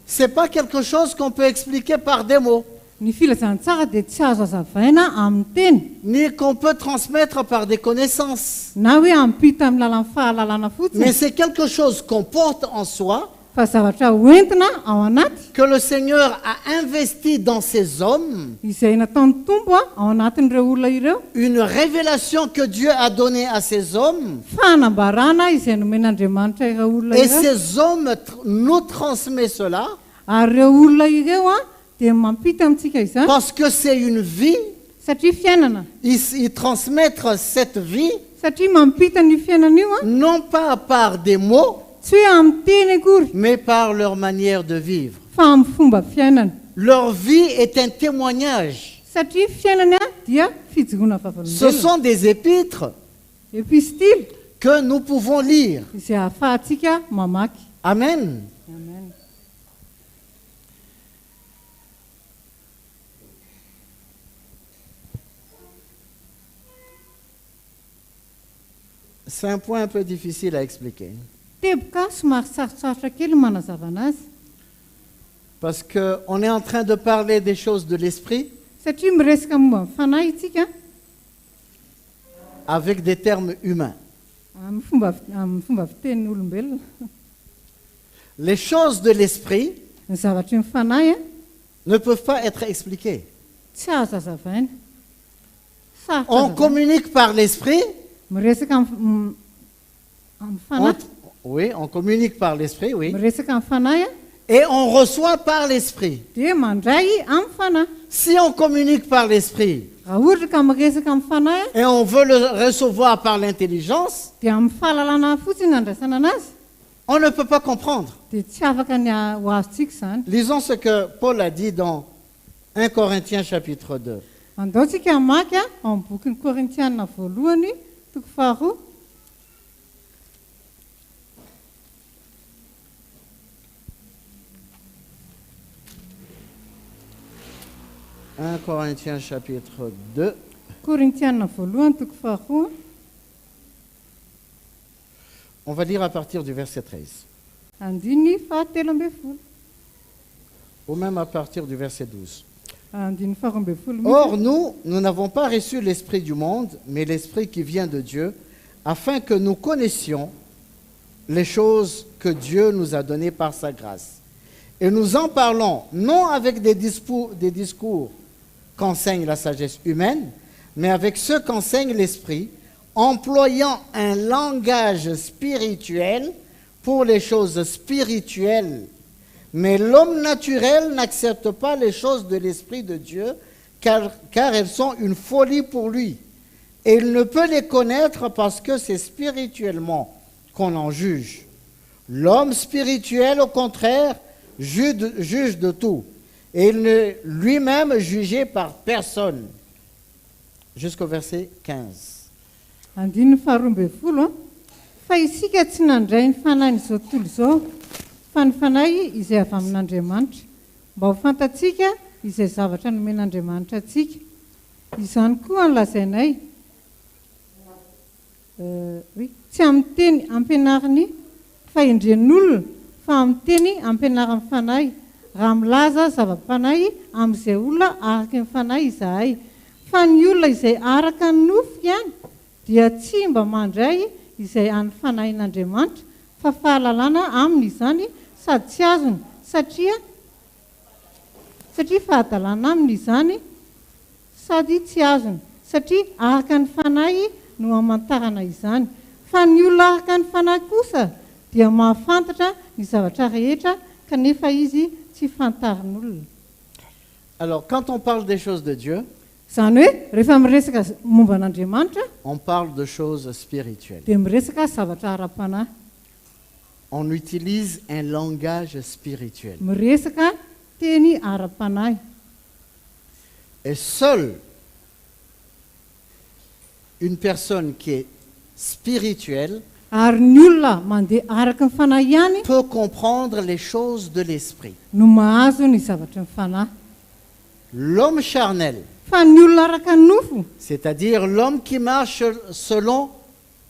c'est pas quelque chose qu'on peut expliquer par des mots, Ny filazantsara dia tsy azo hazavaina amin'ny teny, ni qu'on peut transmettre par des connaissances. na hoe ampita amin'ny lalan'ny fahalalana Mais fotsiny, c'est quelque chose qu'on porte en soi, fa zavatra hoentina ao anaty que le Seigneur a investi dans ces hommes, izay nataon'ny tompo ao anatin'ireo olona ireo. une révélation que Dieu a donnée à ces hommes, Fanambarana izay nomen'Andriamanitra ireo olona et ireo. ces hommes nous transmettent cela Ary ireo olona ireo dia mampita amintsika izany parce que c'est une vie. satria fiainana. Ils transmettent cette vie Satria mampita ny fiainana io non pas par des mots, tsy hoe amin'ny teny akory, mais par leur manière de vivre. fa amin'ny fomba fiainana. Leur vie est un témoignage. Satria fiainana dia fijoroana Ce vavolombelona. sont des épîtres Epistily que nous pouvons lire. izay ahafahantsika mamaky. Amen. Amen. C'est un point un peu difficile à expliquer. Teboka somary sarotsarotra kely manazava anazy Parce qu'on est en train de parler des choses de l'esprit satria miresaka momba ny fanahy itsika avec des termes humains. amin'ny fomba fitenin'ny olombelona. Les choses de l'esprit Ny zavatry ny fanahy ne peuvent pas être expliquées. tsy azo hazavaina. Sarotra On hazavaina. communique par l'esprit. Miresaka amin'ny fanahy, Oui, on communique par l'esprit, oui. miresaka amin'ny fanahy Et on reçoit par l'esprit. dia mandray amin'ny fanahy. Si on communique par l'esprit Raha ohatra ka miresaka amin'ny fanahy et on veut le recevoir par l'intelligence, dia amin'ny fahalalana fotsiny andraisana anazy on ne peut pas comprendre. dia tsy afaka ny ho azontsika izany. Lisons ce que Paul a dit dans 1 Corinthiens chapitre 2. Andaontsika hamaky ao amin'ny bokin'ny Korintiana voalohany toko faharoa. « 1 Corinthiens chapitre 2, Korintiana voalohany toko faharoa. on va lire à partir du verset 13, Andiny fahatelo ambin'ny folo. ou même à partir du verset 12. Andiny faharoa ambin'ny folo. Or, nous n'avons pas reçu l'esprit du monde, mais l'esprit qui vient de Dieu, afin que nous connaissions les choses que Dieu nous a données par sa grâce. Et nous en parlons non avec des discours qu'enseigne la sagesse humaine, mais avec ceux qu'enseigne l'esprit, employant un langage spirituel pour les choses spirituelles. Mais l'homme naturel n'accepte pas les choses de l'Esprit de Dieu, car elles sont une folie pour lui. Et il ne peut les connaître parce que c'est spirituellement qu'on en juge. L'homme spirituel, au contraire, juge de tout, et il n'est lui-même jugé par personne. Jusqu'au verset 15. Andiny faharoa ambin'ny folo. Fa isika tsy nandray ny fanahy n'izao tontolo izao, fa ny fanahy izay avy amin'Andriamanitra, mba ho fantatsika izay zavatra nomen'Andriamanitra atsika. Izany koa no lazainay. Tsy amin'ny teny ampianariny fahendren'olona, fa amin'ny teny ampianaran'ny fanahy. Raha milaza zava-panahy amin'izay olona araka ny fanahy izahay. Fa ny olona izay araka ny nofo ihany dia tsy mba mandray izay an'ny fanahin'Andriamanitra, fa fahalalana aminy izany sady tsy azony, satria fahadalana aminy izany sady tsy azony, satria araka ny fanahy no hamantarana izany. Fa ny olona araka ny fanahy kosa dia mahafantatra ny zavatra rehetra kanefa izy tsy fantarin'olona. Alors, quand on parle des choses de Dieu, Zany hoe rehefa miresaka momba an'Andriamanitra on parle de choses spirituelles. dia miresaka zavatra ara-panahy. On utilise un langage spirituel. Miresaka teny ara-panahy. Et seule une personne qui est spirituelle Ary ny olona mandeha araka ny fanahy ihany peut comprendre les choses de l'esprit. no mahazo ny zavatra ny fanahy. L'homme charnel, Fa ny olona araka ny nofo, c'est-à-dire l'homme qui marche selon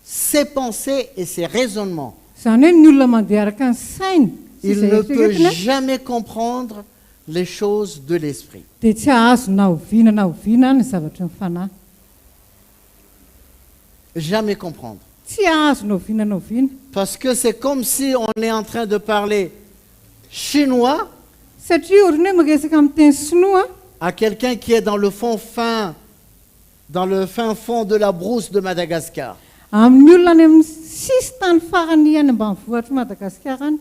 ses pensées et ses raisonnements, zany hoe ny olona mandeha araka ny sainy sy il izay ne peut eritreretiny jamais comprendre les choses de l'esprit. dia tsy ahazo na oviana ny zavatra ny fanahy. Jamais comprendre. Tsy ahazo na oviana. Parce que c'est comme si on est en train de parler chinois Satria ohatrany hoe miresaka amin'ny teny sinoa à quelqu'un qui est dans le dans le fin fond de la brousse de Madagascar. amin'ny olona any amin'ny sisy tany farany any ambanivohitra Madagasikara any.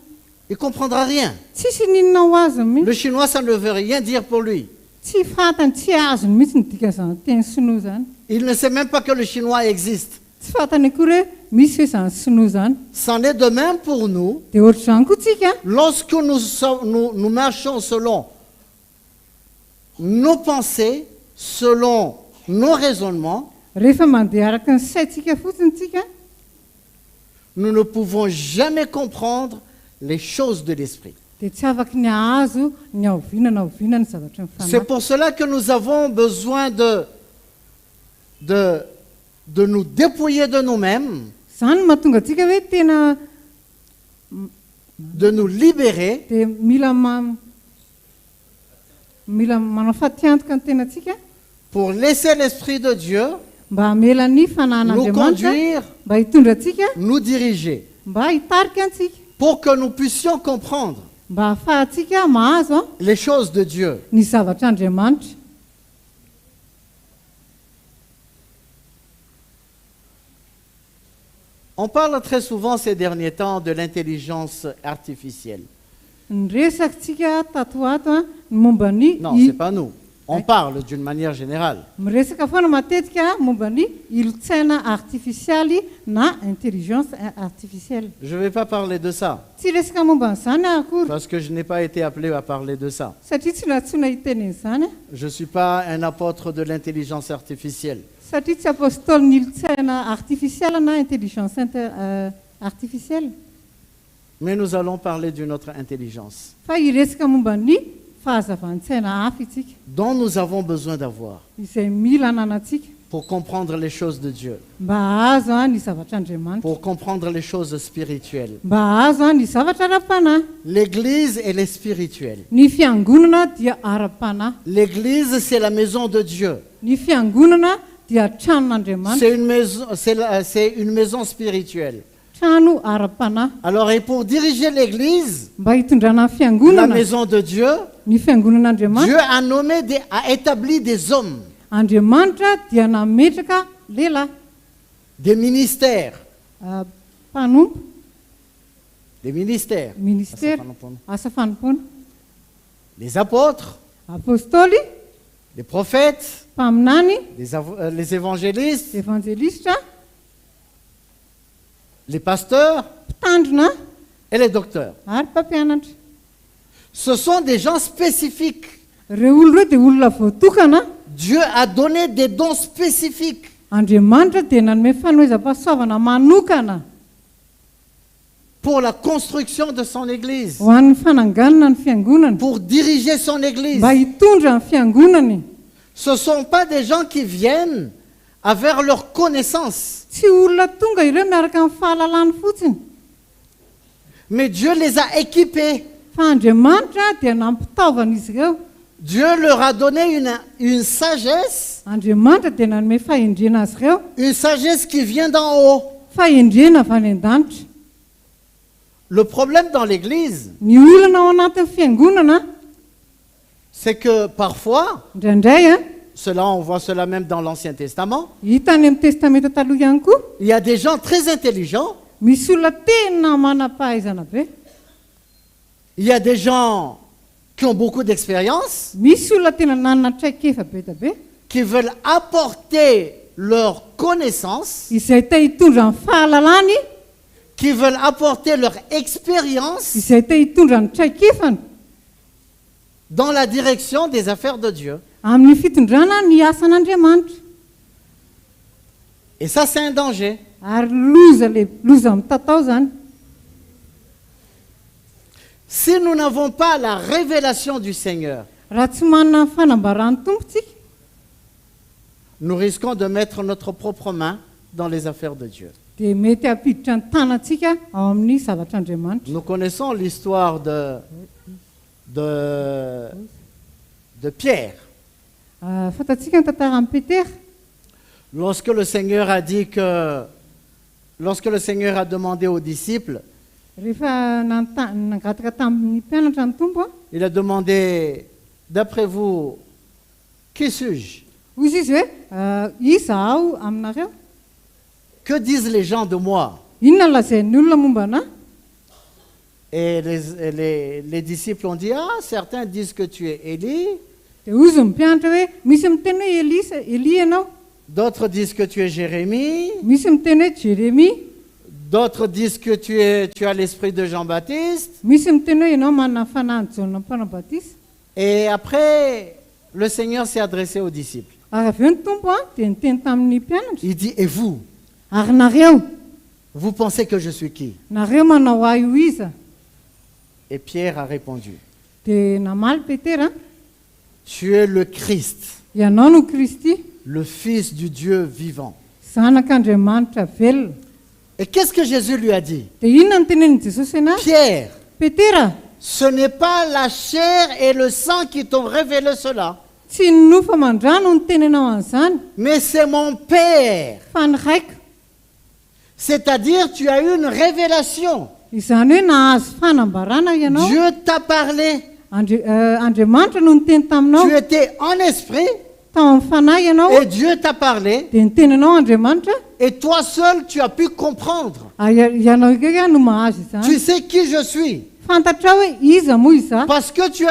Il ne comprendra rien. Tsisy ninona ho azy mihitsy. Le chinois, ça ne veut rien dire pour lui. Tsy fantany, tsy azony mihitsy ny dikan'izany teny sinoa zany. Il ne sait même pas que le chinois existe. Tsy fantany akory hoe misy hoe zany sinoa zany. C'en est de même pour nous. Dia ohatr'izany koa tsika Lorsque nous marchons selon nos pensées, selon nos raisonnements, rehefa mandeha araka ny saintsika fotsiny tsika nous ne pouvons jamais comprendre les choses de l'esprit. dia tsy afaky ny ahazo ny aoviana ny zavatra ny C'est fanahy. pour cela que nous avons besoin de nous dépouiller de nous-mêmes, Zany mahatonga antsika hoe tena de nous libérer dia mila manao fatiantoka ny tenantsika pour laisser l'Esprit de Dieu mba hamela ny nous fanan'Andriamanitra conduire, mba hitondra antsika nous diriger, mba hitarika antsika pour que nous puissions comprendre mba ahafahantsika mahazo les choses de Dieu. ny zavatr'Andriamanitra. On parle très souvent ces derniers temps de l'intelligence artificielle. Ny resakantsika tato ato ny momba ny Non, ce n'est pas nous. On parle d'une manière générale. miresaka foana matetika momba ny ilotsaina artifisialy na intelligence artificielle. Je ne vais pas parler de ça, Tsy resaka momba n'izany akory parce que je n'ai pas été appelé à parler de ça. satria tsy natsoina hitenen'izany Je ne suis pas un apôtre de l'intelligence artificielle. satria tsy apôstôly ny ilotsaina artificielle na intelligence artificielle. Mais nous allons parler d'une autre intelligence Fa iresaka momba ny fahazavantsaina hafa itsika dont nous avons besoin d'avoir izay mila ananantsika pour comprendre les choses de Dieu, mba ahazo ny zavatr'Andriamanitra, pour comprendre les choses spirituelles. mba ahazo ny zavatra ara-panahy. L'Église, elle est spirituelle. Ny fiangonana dia ara-panahy. L'Église, c'est la maison de Dieu. Ny fiangonana dia tranon'Andriamanitra, C'est une maison spirituelle. trano ara-panahy. Alors, et pour diriger l'Église, Mba hitondrana ny la fiangonana, maison de Dieu, ny fiangonan'Andriamanitra, Dieu a a établi des hommes, Andriamanitra dia nametraka lehilahy, des ministères. mpanompo, Des ministères. ministera, asa fanompoana, Les apôtres, apôstôly, les prophètes, mpaminany, les évangélistes, evangelista, les pasteurs mpitandrina et les docteurs. ary mpampianatra. Ce sont des gens spécifiques. Ireo olona ireo dia olona voatokana. Dieu a donné des dons spécifiques Andriamanitra dia nanome fanoizam-pahasoavana manokana pour la construction de son Église, ho an'ny fananganana ny fiangonana, pour diriger son Église. mba hitondra ny fiangonany. Ce ne sont pas des gens qui viennent avec leur connaissance, Tsy olona tonga ireo miaraka amin'ny fahalalany fotsiny, mais Dieu les a équipés. fa Andriamanitra dia nampitaovana izy ireo. Dieu leur a donné une sagesse, Andriamanitra dia nanome fahendrena azy ireo, une sagesse qui vient d'en haut. fahendrena avy any an-danitra. Le problème dans l'Église, Ny olana ao anatin'ny fiangonana c'est que parfois, indraindray Cela, on voit cela même dans l'Ancien Testament. hita any amin'ny testamenta taloha ihany koa Il y a des gens très intelligents. misy olona tena manam-pahaizana be, Il y a des gens qui ont beaucoup d'expérience, misy olona tena nanana traikefa be da be qui veulent apporter leur connaissance, izay te hitondra ny fahalalany, qui veulent apporter leur expérience izay te hitondra ny traikefany dans la direction des affaires de Dieu. amin'ny fitondrana ny asan'Andriamanitra. Et ça, c'est un danger. Ary loza mitatao zany. Si nous n'avons pas la révélation du Seigneur, Raha tsy manana ny fanambaran'ny tompontsika, nous risquons de mettre notre propre main dans les affaires de Dieu. dia mety hampiditra ny tanantsika ao amin'ny zavatr'Andriamanitra. Nous connaissons l'histoire de Pierre. Fantatsika ny tantaran'i Petera. Lorsque le Seigneur a dit que, lorsque le Seigneur a demandé aux disciples, Rehefa nangataka tamin'ny mpianatra ny tompo, il a demandé, d'après vous, qui suis-je? hozy izy hoe iza aho aminareo, Que disent les gens de moi? inona ny lazain'ny olona momba anahy? Et les disciples ont dit, ah, certains disent que tu es Élie, Dia hozy ny mpianatra hoe misy miteny hoe Elia ianao, d'autres disent que tu es Jérémie, misy miteny hoe Jérémie, d'autres disent que tu as l'esprit de Jean-Baptiste. misy miteny hoe ianao manana ny fanahy ny Jaona Mpanabatisa. Et après, le Seigneur s'est adressé aux disciples. Ary avy eo ny tompo dia niteny tamin'ny mpianatra, Il dit, et vous, ary nareo vous pensez que je suis qui? manao ahy io iza? Et Pierre a répondu, Dia namaly Petera, tu es le Christ, ianao no Kristy, le Fils du Dieu vivant. zanak'Andriamanitra velona. Et qu'est-ce que Jésus lui a dit? Dia inona ny tenenin' Jesosy anazy? Pierre, Petera, ce n'est pas la chair et le sang qui t'ont révélé cela, tsy ny nofa mandrano ny tenenao an'izany, mais c'est mon Père. fa ny raiko. C'est-à-dire, tu as eu une révélation. Izany hoe nahazo fanambarana ianao. Dieu t'a parlé. Andriamanitra no niteny taminao. Tu étais en esprit Tao amin'ny fanahy ianao, et Dieu t'a parlé. dia nitenenao Andriamanitra, Et toi seul, tu as pu comprendre. ianao ikaka no mahazo izany. Tu sais qui je suis. Fantatra hoe iza moa iza, Parce que tu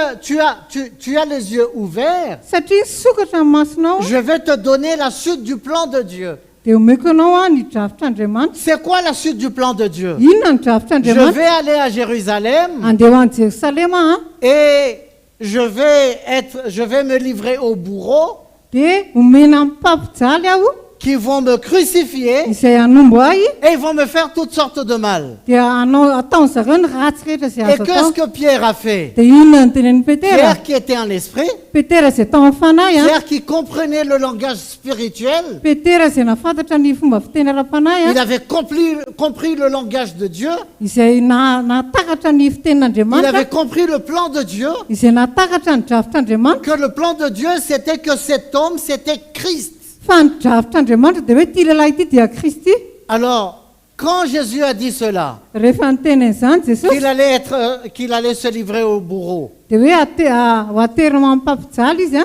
as les yeux ouverts. satria sokatra ny masonao, Je vais te donner la suite du plan de Dieu. dia omeko anao ny drafitr'Andriamanitra. C'est quoi la suite du plan de Dieu? Inona ny Je drafitr'Andriamanitra? vais aller à Jérusalem Andeha ho any Jerosalema, et je vais me livrer aux bourreaux dia omena amin'ny mpampijaly aho qui vont me crucifier izay hanombo ahy, et ils vont me faire toutes sortes de mal. dia ataony zareo ny ratsy rehetra izay Et azo qu'est-ce atao. que Pierre a fait? Dia inona ny tenen'ny Petera? Pierre qui était en esprit, Petera izay tao amin'ny fanahy, Pierre qui comprenait le langage spirituel, Petera izay nafantatra ny fomba fiteny ara-panahy, il avait compris le langage de Dieu, izay natakatra ny il fitenin'Andriamanitra, avait compris le plan de Dieu, izay natakatra ny drafitr'Andriamanitra, que le plan de Dieu c'était que cet homme c'était Christ. fa ny drafitr'Andriamanitra dia hoe ity lehilahy ity dia Kristy. Alors, quand Jésus a dit cela, Rehefa nitenen'izany Jesosy, qu'il allait se livrer au bourreau, dia hoe ho aterina amin'ny mpampijaly izy,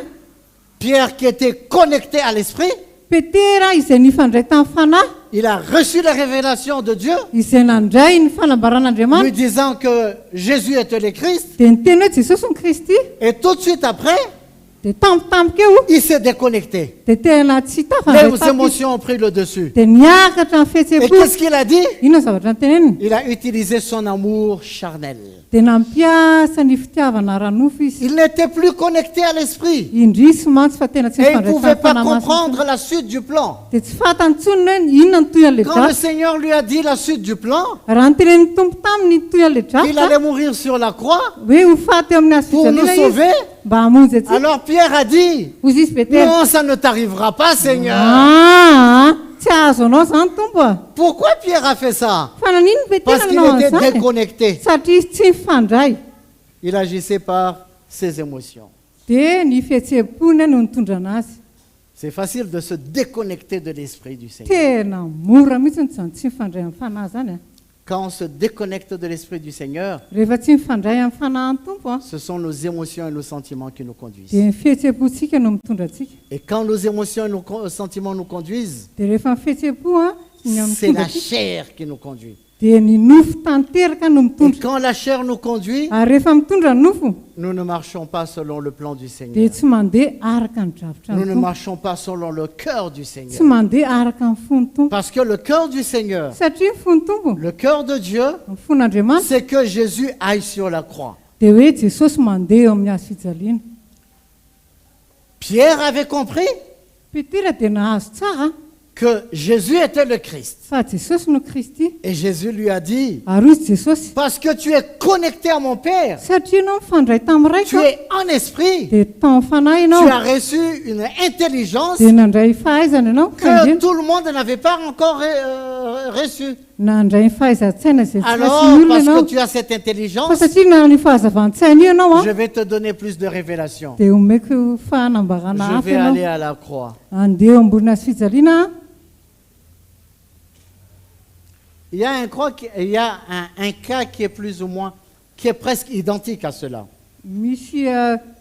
Pierre qui était connecté à l'esprit, Petera izay nifandray tamin'ny fanahy, il a reçu la révélation de Dieu, izay nandray ny lui fanambaran'Andriamanitra, disant que Jésus était le Christ, dia niteny hoe Jesosy ny Kristy. et tout de suite après, Dia tampotampoka eo, il s'est déconnecté. dia tena tsy Les tafandray émotions ont pris le dessus. dia niakatra ny Et fihetsem-po. qu'est-ce qu'il a dit? Inona ny zavatra niteneniny? Il a utilisé son amour charnel. Dia nampiasa ny fitiavana ranofo izy. Il n'était plus connecté à l'esprit. Indrisy mantsy fa tena tsy Et il ne mifandray pouvait tamin'ny pas fanahy masina. comprendre la suite du plan. Dia tsy fantany tsony hoe inona ny toy an'ilay Quand le drafitra. Seigneur lui a dit la suite du plan, Raha nitenen'ny tompo taminy toy an'ilay qu'il drafitra, allait mourir sur la croix hoe ho faty eo amin'ny pour nous azo fijalina izy sauver, mba hamonjy atsika. alors Pierre a dit, Hozy izy Petera, non, ça ne t'arrivera pas, Seigneur. tsy azo anao zany tompo a. Pourquoi Pierre a fait ça? Fa nanino Petera Parce qu'il nanao était an'izany? déconnecté. Satria izy tsy mifandray. Il agissait par ses émotions. Dia ny fihetsem-pony no nitondra anazy. C'est facile de se déconnecter de l'esprit du Seigneur. Tena mora mihitsy ny zany tsy mifandray amin'ny fanahy zany a. quand on se déconnecte de l'Esprit du Seigneur, rehefa tsy mifandray amin'ny fanahin'ny tompo a ce sont nos émotions et nos sentiments qui nous conduisent. dia ny fihetseham-pontsika no mitondra antsika. Et quand nos émotions et nos sentiments nous conduisent, Dia rehefa ny fihetseham-po a ny amin'ny c'est tonga la antsika chair qui nous conduit. dia ny nofo tanteraka no Et mitondra. quand la chair nous conduit, Ary rehefa mitondra ny nofo nous ne marchons pas selon le plan du dia Seigneur. tsy mandeha araka ny dravitra Nous ny ne tompo, marchons pas selon le cœur du tsy Seigneur. mandeha araka ny fon'ny tompo. Parce que le cœur du Seigneur, Satria ny fon'ny tompo le cœur de Dieu, ny fon'Andriamanitra c'est que Jésus aille sur la croix. dia hoe Jesosy mandeha eo amin'ny hazo fijaliana. Pierre avait compris Petera dia nahazo tsara que Jésus était le Christ. fa Jesosy no Kristy. Et Jésus lui a dit, Ary hozy Jesosy, parce que tu es connecté à mon Père, satria ianao mifandray tamin'ny tu raika es en esprit, dia tao amin'ny fanahy tu ianao as reçu une intelligence dia nandray fahaizana ianao que fandriana. tout le monde n'avait pas encore reçue. Nandray ny fahaiza-tsaina izay tsy Alors, rasin'ny olona parce ianao que tu as cette fa intelligence, satria na ny fahazavantsaina io ianao je a vais te donner plus de révélations. dia omeko fahanambarana Je hafa vais aller ianao à la croix. andeha eo ambony hazo fijaliana. Il y a un cas qui est plus ou moins, qui est presque identique à cela. Misy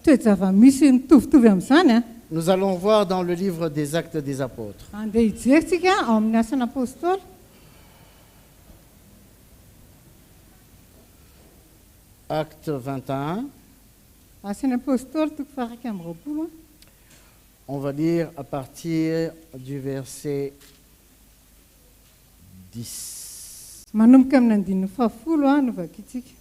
toejava-misy mitovitovy amin'izany a. Nous allons voir dans le livre des Actes des Apôtres. Andeha hijeritsika ao amin'ny asan'ny apôstôly. Acte 21, Asan'ny apôstôly toko faharaiky amby roapolo a. on va lire à partir du verset 10. Manomboka amin'ny andininy fahafolo a no vakitsika.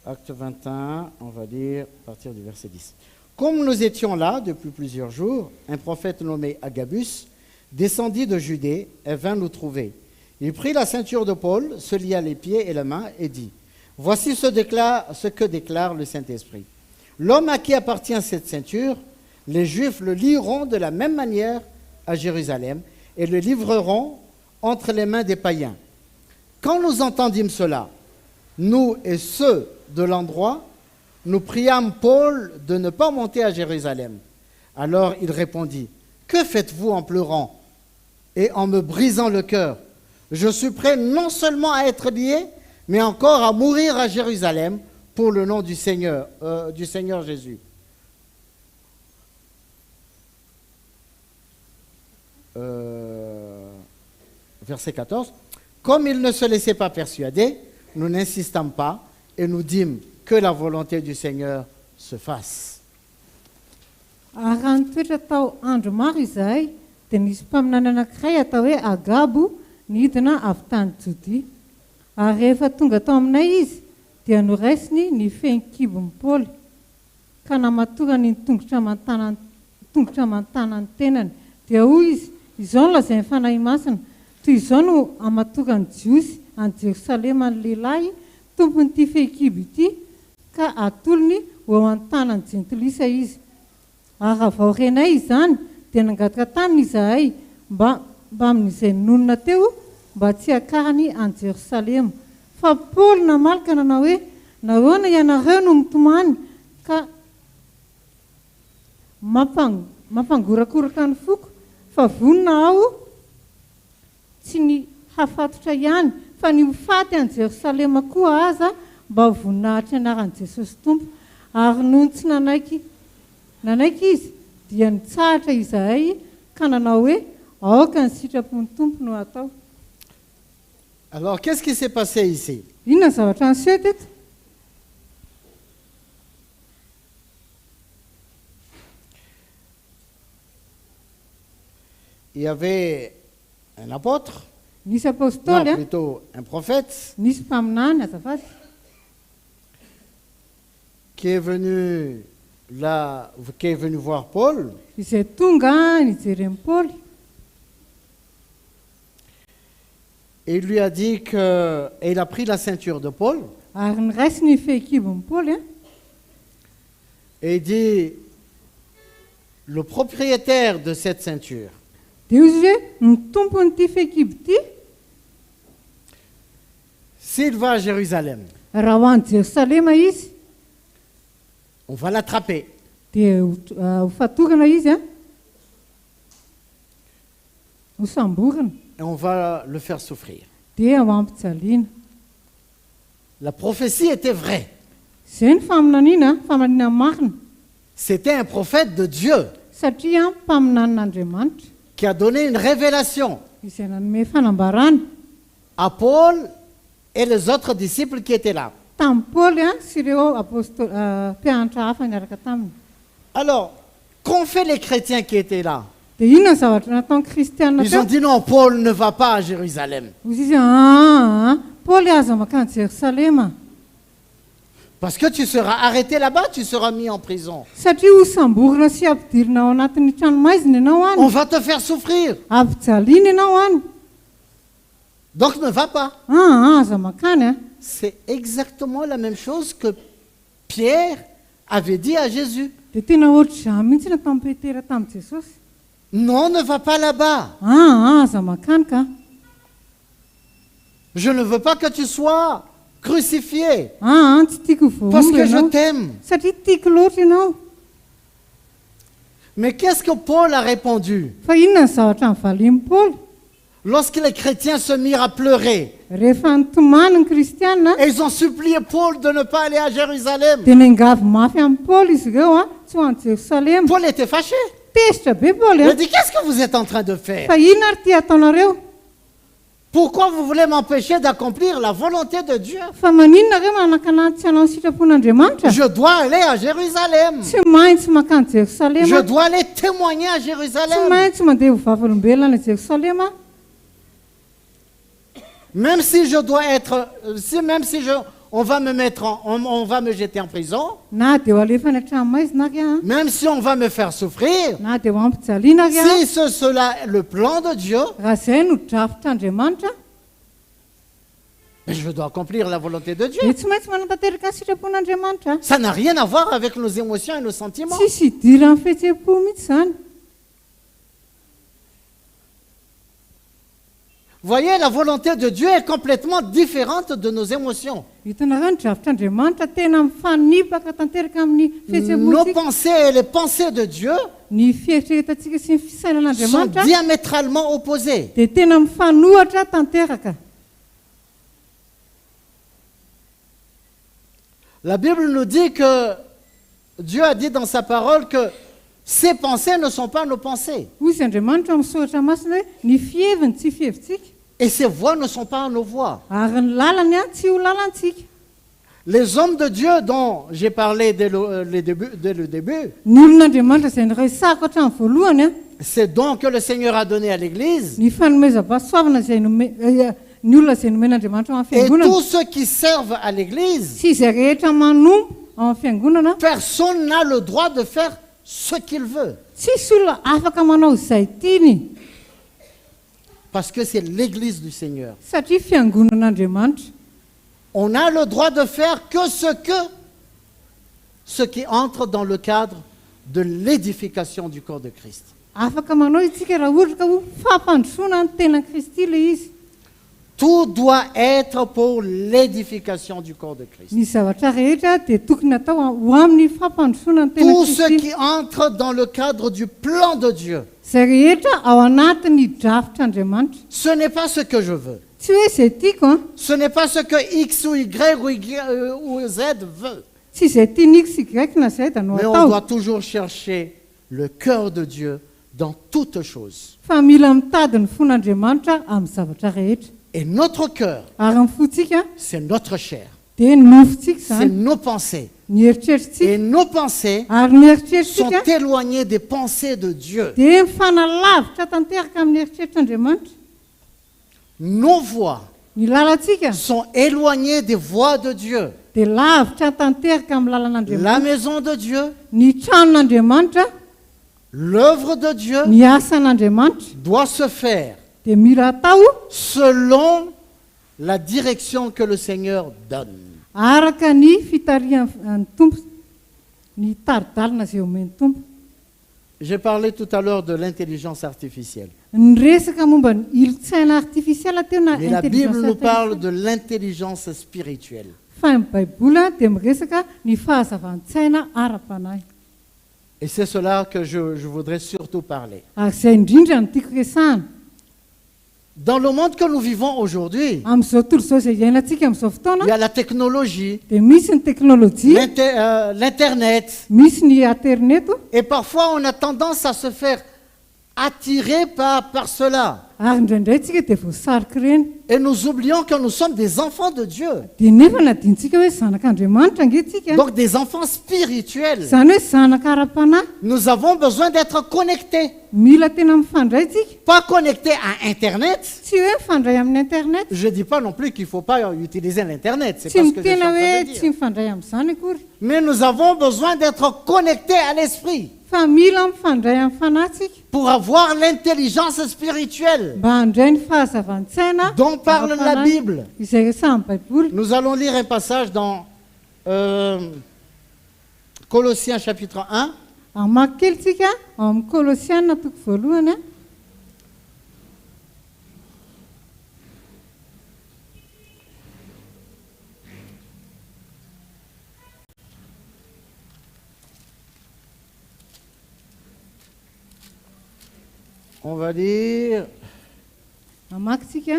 Acte 21, on va lire à partir du verset 10. Comme nous étions là depuis plusieurs jours, un prophète nommé Agabus descendit de Judée et vint nous trouver. Il prit la ceinture de Paul, se lia les pieds et les mains et dit, « Voici ce que déclare le Saint-Esprit. L'homme à qui appartient cette ceinture, les Juifs le lieront de la même manière à Jérusalem et le livreront entre les mains des païens. Quand nous entendîmes cela, nous et ceux de l'endroit, nous priâmes Paul de ne pas monter à Jérusalem. Alors il répondit, « Que faites-vous en pleurant et en me brisant le cœur? Je suis prêt non seulement à être lié, mais encore à mourir à Jérusalem pour le nom du Seigneur Jésus. » Verset 14. Comme il ne se laissait pas persuader, nous n'insistâmes pas et nous dîmes que la volonté du Seigneur se fasse. Ary raha nitoetra tao andro maro izahay dia nisy mpaminany anankiray atao hoe Agabo nidina avy tany Jodia. Ary rehefa tonga tao aminay izy dia noraisiny ny fehinkibon'ny Paoly ka namatorany ny tongotra aman-tanany tenany. Dia hoy izy, izao no lazainy fanahy masina, toy izao no amatorany jiosy any Jerosalema ny lehilahy tompon'ity fehikibo ity ka atolony ho an-tanany jentilisa izy. Ary avao renay izany dia nangataka taminy izahay mba amin'izay nonona teo mba tsy hakarany any Jerosalema. Fa Paoly namalaka nanao hoe nahoana ianareo no mitomany ka mampangorakoraka ny foko fa vonona aho tsy ny hafatotra ihany fa ny hofaty any Jerosalema koa aza mba voninahitra anaran'i Jesosy Tompo. Ary noho tsy nanaiky izy dia nitsahatra izahay ka nanao hoe aoka ny sitrapon'ny Tompo no atao. Alors, qu'est-ce qui s'est passé ici? Inona ny zavatra niseho teto? Il y avait un apôtre, Nisy non, apôstôly a, plutôt un prophète, nisy mpaminany azafady qui est venu voir Paul izay tonga nijery amin'ny Paoly. et il lui a dit et il a pris la ceinture de Paul Ary niraisiny fehikibon'ny Paoly a, et il dit, le propriétaire de cette ceinture, dia izy hoe ny tompon'ity fehikibo ity s'il va à Jérusalem, raha ho any Jerosalema izy on va l'attraper. dia ho fatorana izy a, hosamborana et on va le faire souffrir. dia ho ampijaliana. La prophétie était vraie. Izay ny faminaniana marina C'était un prophète de Dieu satria mpaminanin'Andriamanitra qui a donné une révélation izay nanome fanambarana à Paul et les autres disciples qui étaient là. tamin'ny Paoly sy ireo mpianatra hafa niaraka taminy. Alors, qu'ont fait les chrétiens qui étaient là? Dia inona ny zavatra nataon'ny kristianina Ils ont teo? dit non, Paul ne va pas à Jérusalem. Ozy izy Paoly aza makany Jerosalema Parce que tu seras arrêté là-bas, tu seras mis en prison. satria hosamborana sy ampidirina ao anatin'ny tranomaizina ianao On any, va te faire souffrir. ampijaliana ianao any. Donc ne va pas. Aza makany C'est exactement la même chose que Pierre avait dit à Jésus. dia tena ohatr'izany mihitsy nataon'ny Petera tamin'i Jesosy. Non, ne va pas là-bas. Aza makany ka. Je ne veux pas que tu sois crucifié Tsy tiako ho parce voaomby que je ianao t'aime. satria tiako loatra ianao. Mais qu'est-ce que Paul a répondu Fa inona ny zavatra nivalian'i Paoly lorsque les chrétiens se mirent à pleurer rehefa nitomany ny kristianina et ils ont supplié Paul de ne pas aller à Jérusalem? dia nengavy mafy amin'ny Paoly izy ireo tsy ho any Jerosalema. Paul était fâché. Tesitra be Paoly Il a dit, qu'est-ce que vous êtes en train de faire? fa inona ary ty ataonareo? Pourquoi vous voulez m'empêcher d'accomplir la volonté de Dieu? Fa maninona reo manankalantsy anao ny sitrapon'Andriamanitra? Je dois aller à Jérusalem. Tsy maintsy makany Jerosalema. Je dois aller témoigner à Tsy Jérusalem. maintsy mandeha ho vavolombelona any Jerosalema. Même si je dois être, on va me mettre, on va me jeter en prison. Na dia ho alefa ny an-tranomaizina ary Même si on va me faire souffrir. na dia ho ampijaliana ary Si cela est le plan de Dieu, raha izay no drafitr'Andriamanitra mais je dois accomplir la volonté de Dieu. dia tsy maintsy manantanteraka ny sitrapon'Andriamanitra. Ça n'a rien à voir avec nos émotions et nos sentiments. Tsisy hidira amin'ny fihetseham-po mihitsy izany. Voyez, la volonté de Dieu est complètement différente de nos émotions. Hitanareo ny drafitr'Andriamanitra tena mifanipaka tanteraka amin'ny Nos fihetseham-pontsika. pensées et les pensées de Dieu Ny fieritreretantsika sy ny sont fisainan'Andriamanitra diamétralement opposées. dia tena mifanohatra tanteraka. La Bible nous dit que Dieu a dit dans sa parole que ses pensées ne sont pas nos pensées Hoy izy Andriamanitra misoratra masina hoe ny fieviny tsy fihevintsika et ses voix ne sont pas nos voix. ary ny lalany tsy ho lalantsika. Les hommes de Dieu dont j'ai parlé dès le début, Ny olon'Andriamanitra izay niresahako hatramin'ny voalohany ces dons que le Seigneur a donnés à l'Église, ny fanomezam-pahasoavana izay ny olona izay nomen'Andriamanitra ao amin'ny et fiangonana tous ceux qui servent à l'Église, sy izay rehetra manompo ao amin'ny fiangonana personne n'a le droit de faire ce qu'il veut. tsisy olona afaka manao izay tiany Parce que c'est l'Église du Seigneur. satria fiangonan'Andriamanitra. On a le droit de faire que ce qui entre dans le cadre de l'édification du corps de Christ. Afaka manao isika raha ohatra ka ho fampandrosoana ny tenan'i Kristy ilay izy. Tout doit être pour l'édification du corps de Christ. Ny zavatra rehetra dia tokony atao ho amin'ny fampandrosoana ny tenan'i Tout ce Kristy. qui entre dans le cadre du plan de Dieu. Izay rehetra ao anatin'ny drafitr'Andriamanitra. Ce n'est pas ce que je veux. Tsy hoe izay tiako Ce n'est pas ce que X ou Y ou Z veut. tsy izay tiany X, Y na Z no Mais on atao. doit toujours chercher le cœur de Dieu dans toutes choses. Fa mila mitady ny fon'Andriamanitra amin'ny zavatra rehetra. Et notre cœur, Ary ny fontsika c'est notre chair. dia ny nofontsika C'est izany. nos pensées. Ny eritreritritsika Et nos pensées ary ny sont eritreritritsika éloignées des pensées de Dieu. dia mifanalavitra tanteraka amin'ny eritreritr'Andriamanitra. Nos voix Ny lalantsika sont éloignées des voix de Dieu. dia lavitra tanteraka amin'ny La lalan'Andriamanitra. maison de Dieu, Ny tranon'Andriamanitra, l'œuvre de Dieu ny asan'Andriamanitra doit se faire dia mila atao selon la direction que le Seigneur donne. araka ny fitarihan'ny tompo, ny taridalina izay omen'ny tompo. J'ai parlé tout à l'heure de l'intelligence artificielle. Ny resaka momba ny ilotsaina artifisiala teo na Mais la Bible intelligence nous parle artificielle. de l'intelligence spirituelle. Fa ny Baibola dia miresaka ny fahazavan-tsaina ara-panahy. Et c'est cela que je voudrais surtout parler. Ary izay indrindra no tiako resahana. Dans le monde que nous vivons aujourd'hui, Amin'izao tontolo izao izay iainantsika amin'izao il fotoana y a la technologie, dia misy ny teknôlôjia, l'Internet. misy ny interneto, Et parfois, on a tendance à se faire attirer par cela. ary indraindray tsika dia voasariky ireny. Et nous oublions que nous sommes des enfants de Dieu. Dia nefa nadintsika hoe zanak'Andriamanitra angentsika. Donc des enfants spirituels. Izany hoe zanaka ara-panahy. Nous avons besoin d'être connectés. Mila tena mifandray tsika. Pas connectés à Internet. Tsy hoe mifandray amin'ny internet. Je ne dis pas non plus qu'il ne faut pas utiliser l'Internet. C'est Tsy pas ce que je suis mitena en train hoe de tsy dire. mifandray amin'izany akory. Mais nous avons besoin d'être connectés à l'Esprit Fa mila mifandray amin'ny fanahy tsika pour avoir l'intelligence spirituelle mba handray ny fahazavan-tsaina dont parle la ara-panahy. Bible. Izay samy baiboly. Nous allons lire un passage dans Colossiens chapitre 1. Amaky kely tsika ao amin'ny Kolosiana toko voalohany. On va lire Amaky tsika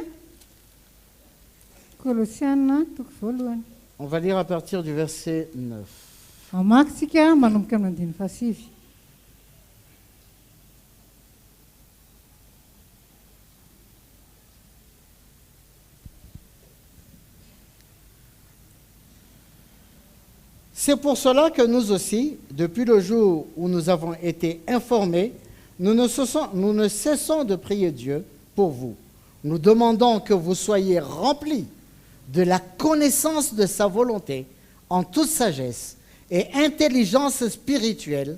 Kolosiana toko voalohany. On va lire à partir du verset 9. Amaky tsika manomboka amin'ny andiny fahasivy. C'est pour cela que nous aussi, depuis le jour où nous avons été informés, nous ne cessons de prier Dieu pour vous. Nous demandons que vous soyez remplis de la connaissance de sa volonté en toute sagesse et intelligence spirituelle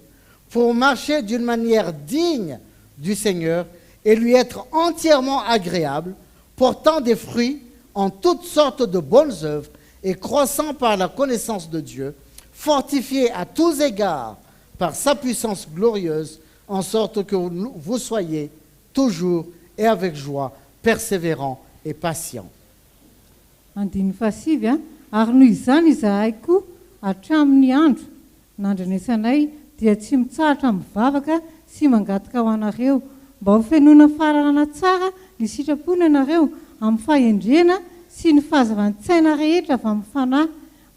pour marcher d'une manière digne du Seigneur et lui être entièrement agréable, portant des fruits en toutes sortes de bonnes œuvres et croissant par la connaissance de Dieu, fortifié à tous égards par sa puissance glorieuse, en sorte que vous soyez toujours et avec joie, persévérants et patients. Andiny fahasivy a, ary noho izany izahay koa hatramin'ny andro nandrenesanay dia tsy mitsahatra mivavaka sy mangataka ho anareo mba ho fenoana fahalalana tsara ny sitrapony ianareo amin'ny fahendrena sy ny fahazavan-tsaina rehetra avy amin'ny fanahy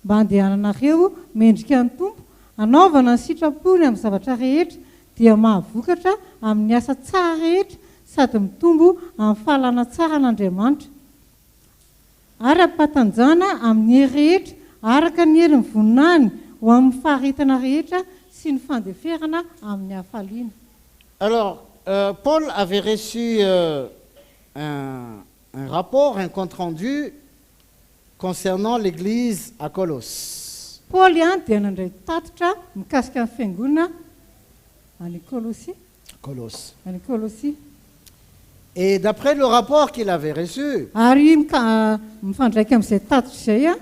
mba handehananareo mendrika ny tompo hanaovana ny sitrapony amin'ny zavatra rehetra dia mahavokatra amin'ny asa tsara rehetra sady mitombo amin'ny fahalana tsara n'Andriamanitra ary ampatanjana amin'ny hery rehetra araka ny hery ny voninahiny ho amin'ny faharetana rehetra sy ny fandeferana amin'ny hafaliana. Alors, Paul avait reçu un rapport, un compte-rendu concernant l'église à Colosse. Paul dia nandray tatitra mikasika ny fiangonana any Colosse. Kolosy. Et d'après le rapport qu'il avait reçu, Ary mifandraika amin'izay tatitra izay a,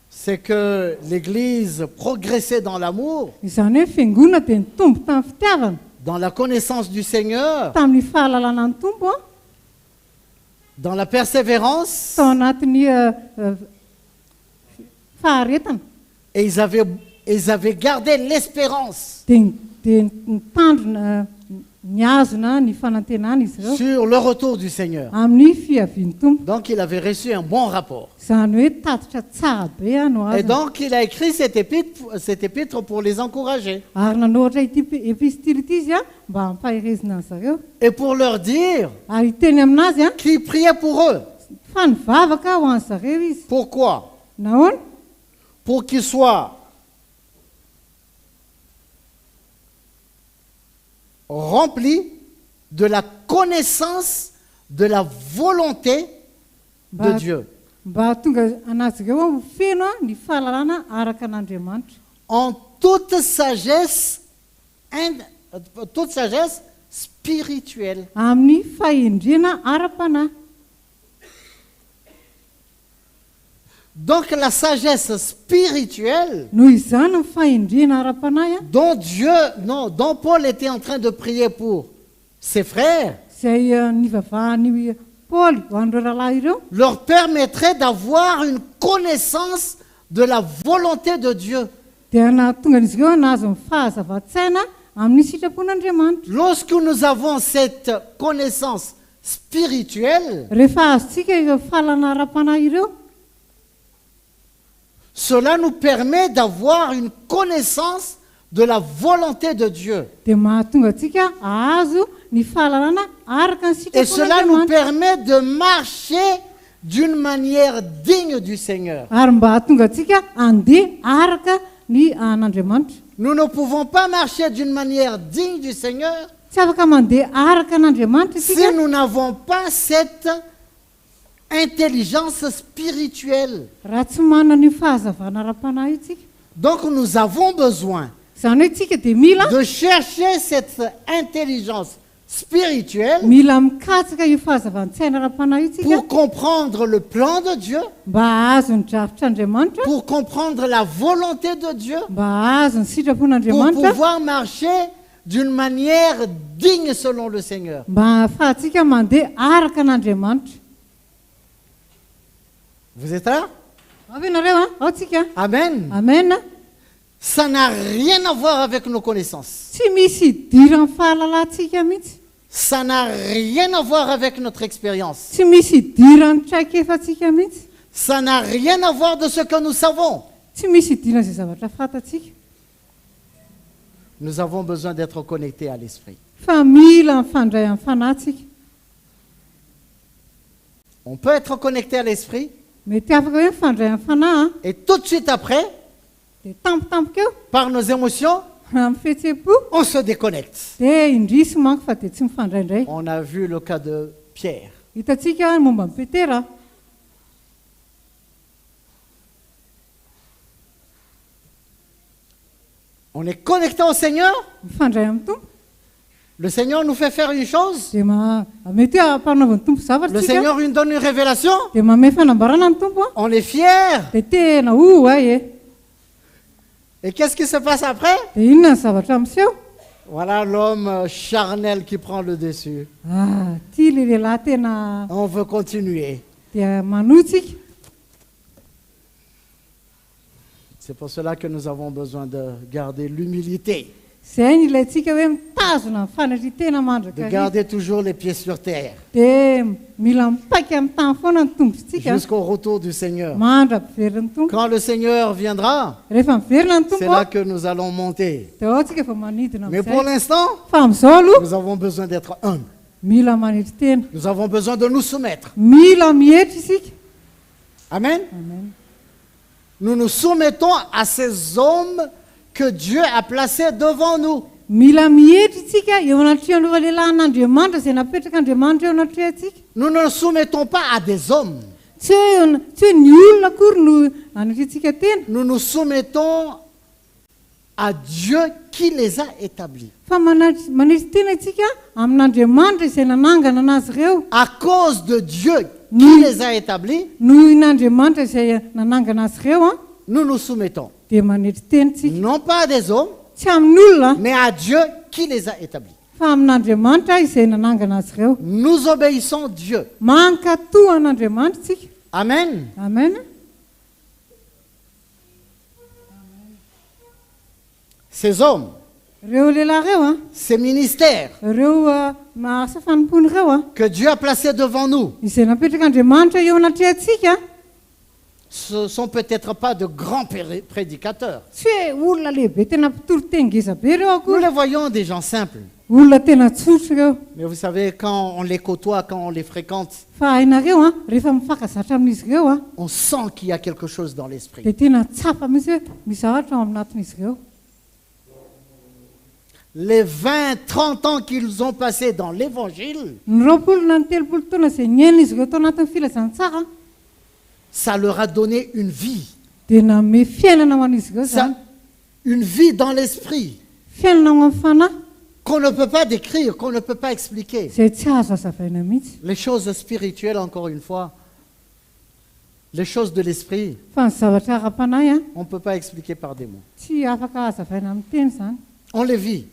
c'est que l'église progressait dans l'amour, izany hoe fiangonana dia nitombo tamin'ny fitiavana, dans la connaissance du Seigneur, tamin'ny fahalalana ny tompo a, dans la persévérance, tao anatin'ny faharetana. et ils avaient gardé l'espérance Dia nitandrina niazona ny fanantenana izy ireo sur le retour du Seigneur. amin'ny fiavian'ny tompo. Donc il avait reçu un bon rapport. Izany hoe tatitra tsara be a no Et azy. donc il a écrit cet épître pour les encourager Ary nanoratra ity epistily ity izy a mba hampahirezina an zareo et pour leur dire ary teny aminazy a qu'il priait pour eux. fa nivavaka ho an zareo izy. Pourquoi? Nahoana? Pour qu'ils soient remplis de la connaissance de la volonté de Dieu, Mba tonga anazy ireo ho feno a ny fahalalana araka an'Andriamanitra en toute sagesse spirituelle. amin'ny fahendrena ara-panahy. Donc la sagesse spirituelle Noho izany ny fahendrena ara-panahy a dont Paul était en train de prier pour ses frères, izay nivavahany Paul ho an'ireo rahalahy ireo leur permettrait d'avoir une connaissance de la volonté de Dieu. dia nahatonga an'izy ireo nahazo ny fahazava-tsaina amin'ny sitrapon'Andriamanitra. Lorsque nous avons cette connaissance spirituel, rehefa azontsika ireo fahalana ara-panahy ireo, cela nous permet d'avoir une connaissance de la volonté de Dieu. dia mahatonga antsika ahazo ny fahalalana araka ny Et cela nous sitrapon'Andriamanitra, permet de marcher d'une manière digne du Seigneur. ary mba hahatonga antsika andeha araka ny an'Andriamanitra. Nous ne pouvons pas marcher d'une manière digne du Seigneur Tsy afaka mandeha araka an'Andriamanitra si isika nous n'avons pas cette intelligence spirituelle. raha tsy manana io fahazavana ara-panahy itsika. Donc nous avons besoin Izany hoe tsika dia mila de chercher cette intelligence spirituelle mila mikatsaka io fahazavan-tsaina ara-panahy itsika pour comprendre le plan de Dieu, mba ahazo ny drafitr'Andriamanitra, pour comprendre la volonté de Dieu, mba ahazo ny pour sitrapon'Andriamanitra, pouvoir marcher d'une manière digne selon le Seigneur. mba ahafahantsika mandeha araka an'Andriamanitra. Vous êtes là? Avy ianareo a? Ao tsika. Amen. Amen. Ça n'a rien à voir avec nos connaissances. Tsy misy idiran'ny fahalalantsika mihitsy. Ça n'a rien à voir avec notre expérience. Tsy misy idiran'ny traikefantsika mihitsy. Ça n'a rien à voir de ce que nous savons. Tsy misy idiran'izay zavatra fantatsika. Nous avons besoin d'être connectés à l'esprit. Fa mila mifandray amin'ny fanahytsika. On peut être connecté à l'esprit Mety afaka hoe mifandray amin'ny fanahy et tout de suite après, dia tampotampoka eo par nos émotions, amin'ny fihetsem-po on se déconnecte. dia indrisy manko fa dia tsy mifandray indray. On a vu le cas de Pierre. Hitantsika momba ny Petera. On est connecté au Seigneur. Mifandray amin'ny tompo Le Seigneur nous fait faire une chose. dia mety hoe ampanaovan'ny tompo zavatra Le tsika Seigneur nous donne une révélation. dia mamay fanambarana ny tompo a On est fiers. dia tena ay Et qu'est-ce qui se passe après? dia inona ny zavatra miseho? Voilà l'homme charnel qui prend le dessus. Ty le lehilahy tena On veut continuer. dia manotsika. C'est pour cela que nous avons besoin de garder l'humilité, Izay ny ilayntsika hoe mitazona ny fanatritena de mandraka garder toujours les pieds sur terre dia mila mipaika amin'ny tany foana ny tombontsika jusqu'au retour du Seigneur. mandra-piverin'ny tompo. Quand le Seigneur viendra, Rehefa miverina ny c'est tompo là que nous allons monter. dia ao tsika efa manidina Mais pour amin'izay. l'instant, Fa amin'izao aloha nous avons besoin d'être humbles. mila manitry tena, Nous avons besoin de nous soumettre. mila mihetra isika. Amen. Amen. Nous nous soumettons à ces hommes que Dieu a placés devant nous. Mila mihetra isika eo anatrihan'ireo lehilahin'Andriamanitra izay napetraka Andriamanitra eo anatrihantsika. Nous ne nous soumettons pas à des hommes. Tsy hoe ny olona akory no anatrihantsika tena, Nous nous soumettons à Dieu qui les a établis. fa manitry tena isika amin'Andriamanitra izay nanangana anazy ireo. À cause de Dieu qui les a établis, Noho in'Andriamanitra izay nanangana azy ireo a nous nous soumettons. dia manitry tena tsika. Non pas à des hommes, Tsy amin'olona mais à Dieu qui les a établis. fa amin'Andriamanitra izay nanangana azy ireo. Nous obéissons Dieu. Mankatoa an'Andriamanitra tsika. Amen. Amen. Ces hommes, Ireo lehilahy ireo a, ces ministères ireo asa fanompony ireo a, que Dieu a placés devant nous, izay napetraka Andriamanitra eo anatrihantsika, ce sont peut-être pas de grands prédicateurs. tsy hoe olona lehibe tena mpitoro teny ngeza be ireo Nous akory, les voyons des gens simples. olona tena tsotra ireo. Mais vous savez, quand on les côtoie, quand on les fréquente, Fa hainareo a, rehefa mifankazatra amin'izy ireo a, on sent qu'il y a quelque chose dans l'esprit. dia tena tsapa mihitsy hoe misy zavatra ao aminatin'izy ireo. Les 20, 30 ans qu'ils ont passés dans l'évangile, Ny 20 na ny 30 taona izay niain'izy ireo tao anatin'ny filazantsara ça leur a donné une vie. dia nanome fiainana ho an'izy ireo Ça, zany. une vie dans l'esprit Fiainana ho amin'ny fanahy qu'on ne peut pas décrire, qu'on ne peut pas expliquer. izay tsy azo azavaina mihitsy. Les choses spirituelles, encore une fois, les choses de l'esprit, Fa ny zavatra ara-panahy a, on ne peut pas expliquer par des mots. tsy afaka hazavaina amin'ny teny zany. On les vit.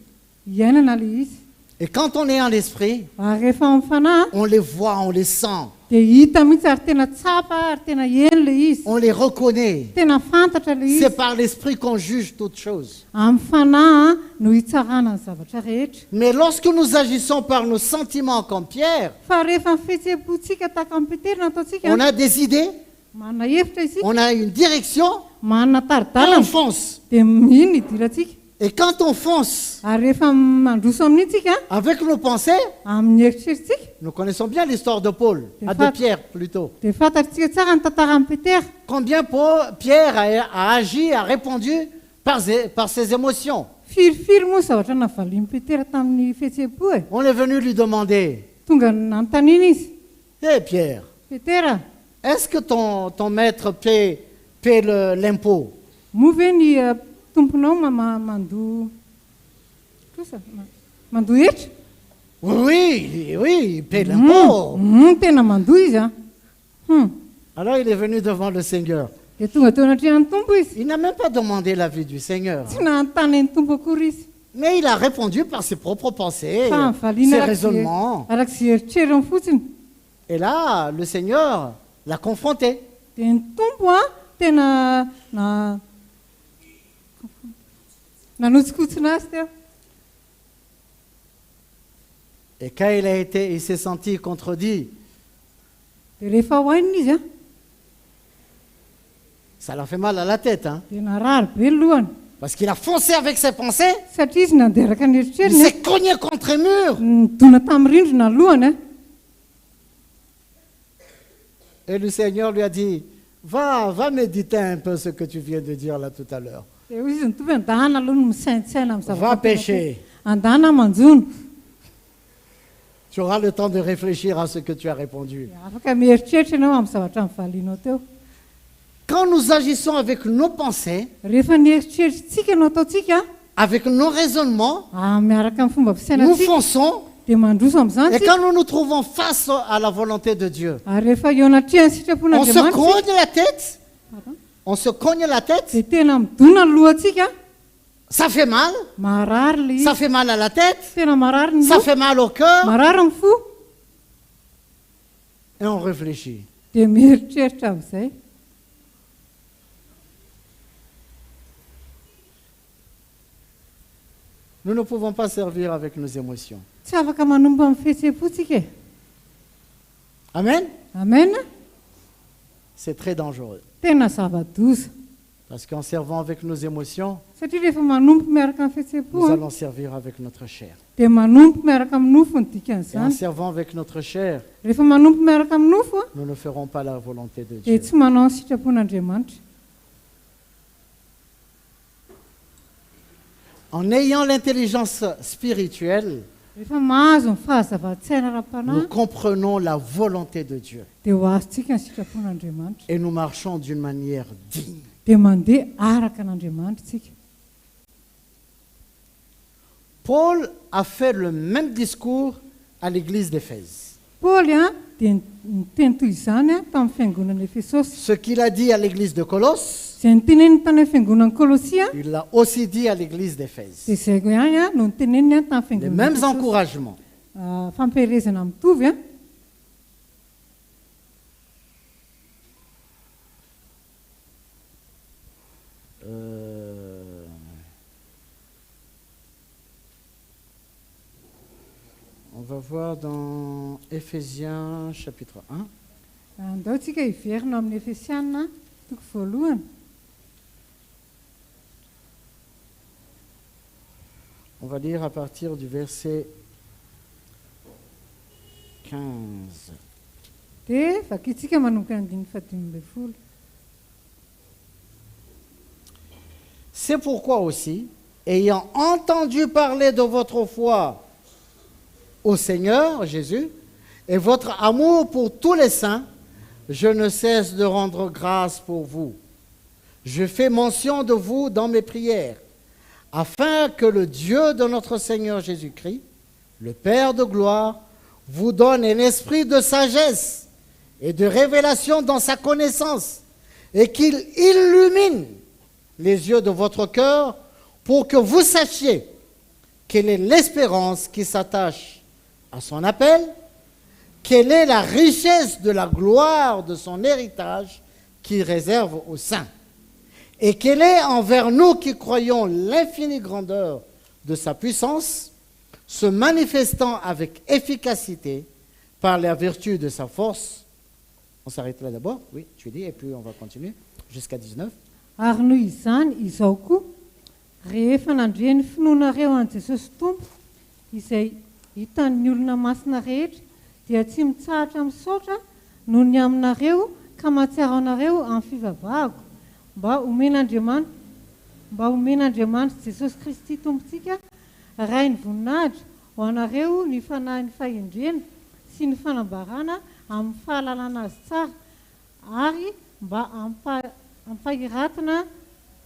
Iainana le izy. Et quand on est en l'esprit, Ary rehefa mifanahy on les voit, on les sent, dia hita mihitsy ary tena tsapa ary tena eny le izy. on les reconnaît. Tena fantatra le izy. C'est par l'esprit qu'on juge toutes choses. Amin'ny fanahy no hitsarana ny zavatra rehetra. Mais lorsque nous agissons par nos sentiments comme Pierre, Fa rehefa ny fihetseham-pontsika tahaka amin'ny Petera nataontsika, on a des idées, manana hevitra isika, on a une direction, manana et on taridalana, fonce. dia iny idirantsika. Et quand on fonce Ary rehefa mandroso amin'itsika avec nos pensées, amin'ny eritreretintsika, nous connaissons bien l'histoire de Paul, de Pierre plutôt. dia fantatritsika tsara ny tantara amin'ny Petera. Combien Pierre a agi, a répondu par ses émotions. Firifiry moa zavatra navalian'ny Petera tamin'ny fihetseham-po e. On est venu lui demander, Tonga nanontaniana izy, hé Pierre, Petera, est-ce que ton maître paie l'impôt? moa ve ny tomponao mandoa kosa mandoa hetra? Oui, il paie l'impôt. Tena mandoa izy a. Alors il est venu devant le Seigneur. Dia tonga teo anatrehany tompo izy. Il n'a même pas demandé l'avis du Seigneur. Tsy nanontany ny tompo akory izy. Mais il a répondu par ses propres pensées, Fa ses nivaliana raisonnements. arak'izay eritreriny fotsiny. Et là, le Seigneur l'a confronté. Dia ny tompo a tena nanotsikotsina azy teo. Et quand il s'est senti contredit, Dia rehefa hoainina izy a, ça l'a fait mal à la tête, hein, dia narary be ny lohany. parce qu'il a foncé avec ses pensées, Satria izy nanderaka ny il eritreriny s'est cogné contre un mur. nidona tamin'ny rindrina ny lohany a. Et le Seigneur lui a dit, va méditer un peu ce que tu viens de dire là tout à l'heure. Dia hoy izy nitovy andahana aloha no misaintsaina amin'ny Va zavatra. pécher. Andahana manjono. Tu auras le temps de réfléchir à ce que tu as répondu. Dia afaka mieritreritra ianao amin'ny zavatra mivalianao teo. Quand nous agissons avec nos pensées, Rehefa ny eritreritrintsika no ataontsika avec nos raisonnements, miaraka amin'ny fomba nous fisainantsika fonçons. dia mandroso amin'izany Et tsika. quand nous nous trouvons face à la volonté de Dieu, Ary rehefa eo anatrehany on se sitrapon'Andriamanitra cogne la tête. On se cogne la tête. dia tena midona ny lohantsika, Ça fait mal. marary le Ça izy. fait mal à la tête. Tena marary ny Ça loha, fait mal au cœur. marary ny fo, Et on réfléchit. dia mieritreritra amin'izay. Nous ne pouvons pas servir avec nos émotions. Tsy afaka manombo amin'ny fihetseham-pontsika e. Amen. Amen. C'est très dangereux. Tena zava-doza. Parce qu'en servant avec nos émotions, Satria rehefa manompo miaraka amin'ny nous fihetseham-po allons servir avec notre chair. dia manompo miaraka amin'ny nofo ny Et en dikan'izany. servant avec notre chair, Rehefa manompo miaraka amin'ny nofo a, nous ne ferons pas la volonté de dia Dieu. tsy manao ny sitrapon'Andriamanitra. En ayant l'intelligence spirituelle, Rehefa mahazo ny fahazava-tsaina nous ara-panahy comprenons la volonté de Dieu. dia ho azontsika ny sitrapon'Andriamanitra. Et nous marchons d'une manière digne. Dia mandeha araka an'Andriamanitra tsika. Paul a fait le même discours à l'église d'Éphèse. Paoly a dia niteny toy izany a tamin'ny fiangonana Efesosy. Ce qu'il a dit à l'église de Colosse, Izay niteneniny tany amin'ny fiangonana Kolosia il l'a aussi dit à l'église dia d'Éphèse. izay ihany a no niteneniny a tamin'ny Les fiangonana mêmes Efesosy. encouragements. Fampiherezana mitovy a. On va voir dans Éphésiens chapitre 1. Andao tsika hiverina amin'ny Efesiana toko voalohany. On va lire à partir du verset 15. Dia vakitsika manomboka ny 15. C'est pourquoi aussi, ayant entendu parler de votre foi au Seigneur Jésus et votre amour pour tous les saints, je ne cesse de rendre grâce pour vous. Je fais mention de vous dans mes prières, afin que le Dieu de notre Seigneur Jésus-Christ, le Père de gloire, vous donne un esprit de sagesse et de révélation dans sa connaissance, et qu'il illumine les yeux de votre cœur pour que vous sachiez quelle est l'espérance qui s'attache à son appel, quelle est la richesse de la gloire de son héritage qu'il réserve aux saints, et quelle est envers nous qui croyons l'infinie grandeur de sa puissance, se manifestant avec efficacité par la vertu de sa force. On s'arrête là d'abord, oui, tu dis, et puis on va continuer jusqu'à 19. Ary noho izany izao koa rehefa nandre ny finoanareo an Jesosy Tompo izay hitan'ny olona masina rehetra dia tsy mitsahatra misaotra noho ny aminareo ka mahatsiaro anareo amin'ny fivavahako mba omen'Andriamanitra Jesosy Kristy Tompontsika ray ny voninahitra ho anareo ny fanahy ny fahendrena sy ny fanambarana amin'ny fahalalana azy tsara ary mba ampahiratana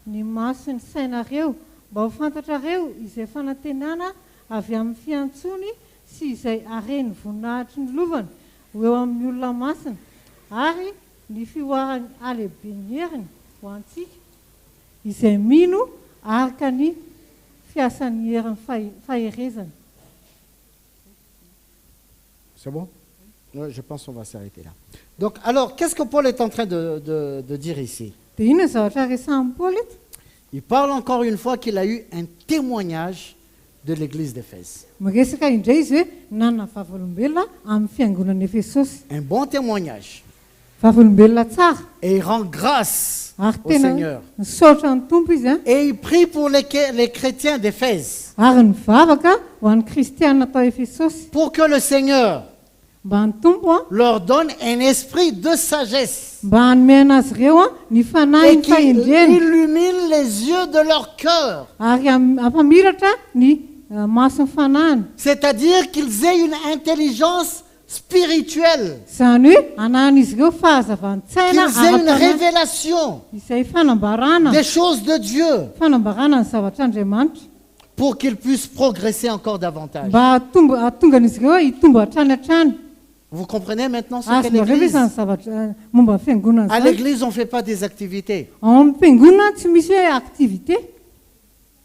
ny maso ny sainareo mba ho fantatrareo izay fanantenana avy amin'ny fiantsony sy izay areny voninahitry ny lovany ho eo amin'ny olona masina ary ny fioarany alehiben'ny heriny ho antsika izay mino araka ny fiasan'ny herin'ny faherezana. C'est bon? Je pense qu'on va s'arrêter là. Donc, alors, qu'est-ce que Paul est en train de dire ici? Dia inona zavatra resahan'ny Paul eto? Il parle encore une fois qu'il a eu un témoignage de l'église d'Éphèse. Miresaka indray izy hoe nanana vavolombelona amin'ny fiangonan'ny Efesosy. Un bon témoignage. Vavolombelona tsara. Et il rend grâce Ary au tena Seigneur. misaotra ny Tompo izy. Et il prie pour les chrétiens d'Éphèse. Ary nivavaka ho an'ny kristianina tao Efesosy. Pour que le Seigneur Mba ny Tompo leur donne un esprit de sagesse. mba hanome anazy ireo ny fanahy Et ny qu'il fahendrena illumine les yeux de leur cœur. ary ampamiratra ny maso ny fanahiny. C'est-à-dire qu'ils aient une intelligence spirituelle. Izany hoe anahan'izy ireo fahazavan-tsaina Qu'ils aient une ara-panahy révélation izay fanambarana des choses de Dieu fanambarana ny zavatr'Andriamanitra pour qu'ils puissent progresser encore davantage. mba ahatongan'izy ireo hitombo hatrany hatrany. Vous comprenez maintenant ce qu'est Azonareo ve l'église? izany zavatra momba ny fiangonana À zany? l'église, on ne fait pas des activités. Amin'ny fiangonana tsy misy hoe activité.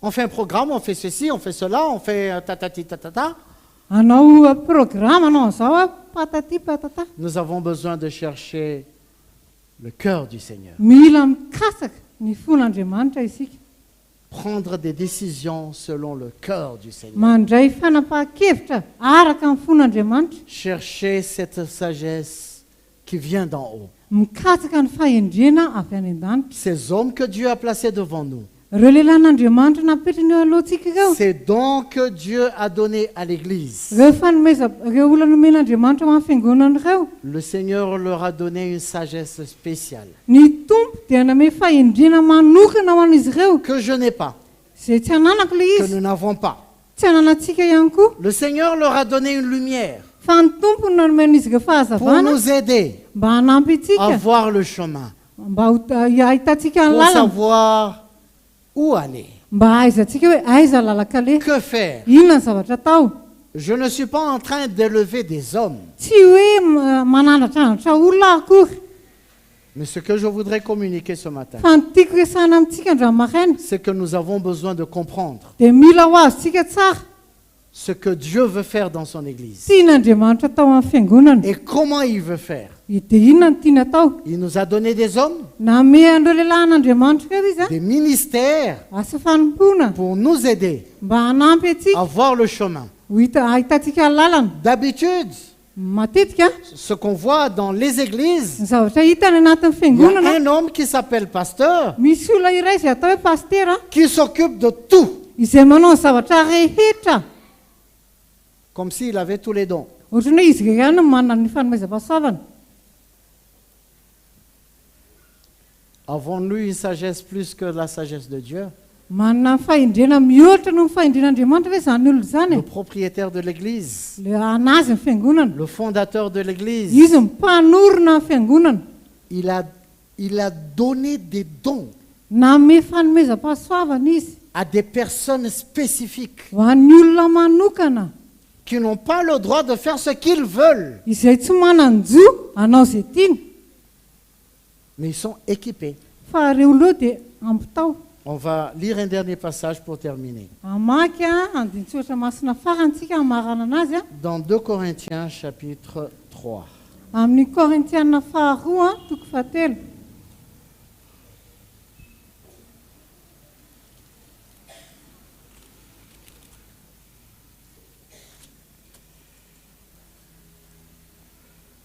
On fait un programme, on fait ceci, on fait cela, on fait tatati tatata. Hanao programme anao an'izao patati patata. Nous avons besoin de chercher le cœur du Seigneur. Mila mikasaka ny fon'Andriamanitra isika. Prendre des décisions selon le cœur du Seigneur. Mandray fanapahan-kevitra araka ny fon'Andriamanitra. Chercher cette sagesse qui vient d'en haut. Mikasaka ny fahendrena avy any an-danitra. Ces hommes que Dieu a placés devant nous. Ireo lehilahin'Andriamanitra napetrany eo alohantsika ireo. Ces dons que Dieu a donnés à l'église. Ireo olona nomen'Andriamanitra ho amin'ny fiangonana ireo. Le Seigneur leur a donné une sagesse spéciale Ny Tompo dia nanome fahendrena manokana ho an'izy ireo. que je n'ai pas, Izay tsy ananako ilay que izy. nous n'avons pas. Tsy ananantsika ihany koa. Le Seigneur leur a donné une lumière Fa ny Tompo no nanomen'izy ireo pour fahazavana nous aider mba hanampy à itsika. voir le chemin, Mba ahitantsika ny pour lalana. savoir où aller, Mba ahaizantsika hoe aiza lalakale. que faire. Inona ny zavatra atao? Je ne suis pas en train d'élever des hommes, Tsy hoe manandratra olona akory. mais ce que je voudrais communiquer ce matin, Fa ny tiako resahana amintsika andramaraina c'est que nous avons besoin de comprendre dia mila ho azontsika tsara ce que Dieu veut faire dans son église tian'Andriamanitra atao amin'ny fiangonana. et comment il veut faire. Dia inona no tiana atao? Il nous a donné des hommes, Name andreo lehilahin'Andriamanitra ireo izy des ministères asa fanompona pour nous aider mba hanampy atsika à voir le chemin. ho ahitantsika ny lalana. D'habitude, Matetika ce qu'on voit dans les églises, ny zavatra hita any anatin'ny il y a fiangonana un homme qui s'appelle pasteur misy olona iray izay atao hoe pastera qui s'occupe de tout, izay manao ny zavatra rehetra comme s'il avait tous les dons. ohatrany hoe izy ireo ihany no manana ny fanomezam-pahasoavana. Avons-nous une sagesse plus que la sagesse de Dieu? Manana ny fahendrena mihoatra no ny fahendren'Andriamanitra ve izany olona izany Le e? propriétaire de l'église, Le anazy ny fiangonana. le fondateur de l'église, Izy mpanorona ny fiangonana. il a donné des dons Nanome fanomezam-pahasoavana izy à des personnes spécifiques ho an'ny olona manokana qui n'ont pas le droit de faire ce qu'ils veulent, izay tsy manan-jo hanao izay tiany mais ils sont équipés. fa ireo loha dia ampitao. On va lire un dernier passage pour terminer. Amaky andintsotra masina farantsika amarana anazy Dans 2 Corinthiens chapitre 3. amin'ny Korintiana faharoa toko fahatelo.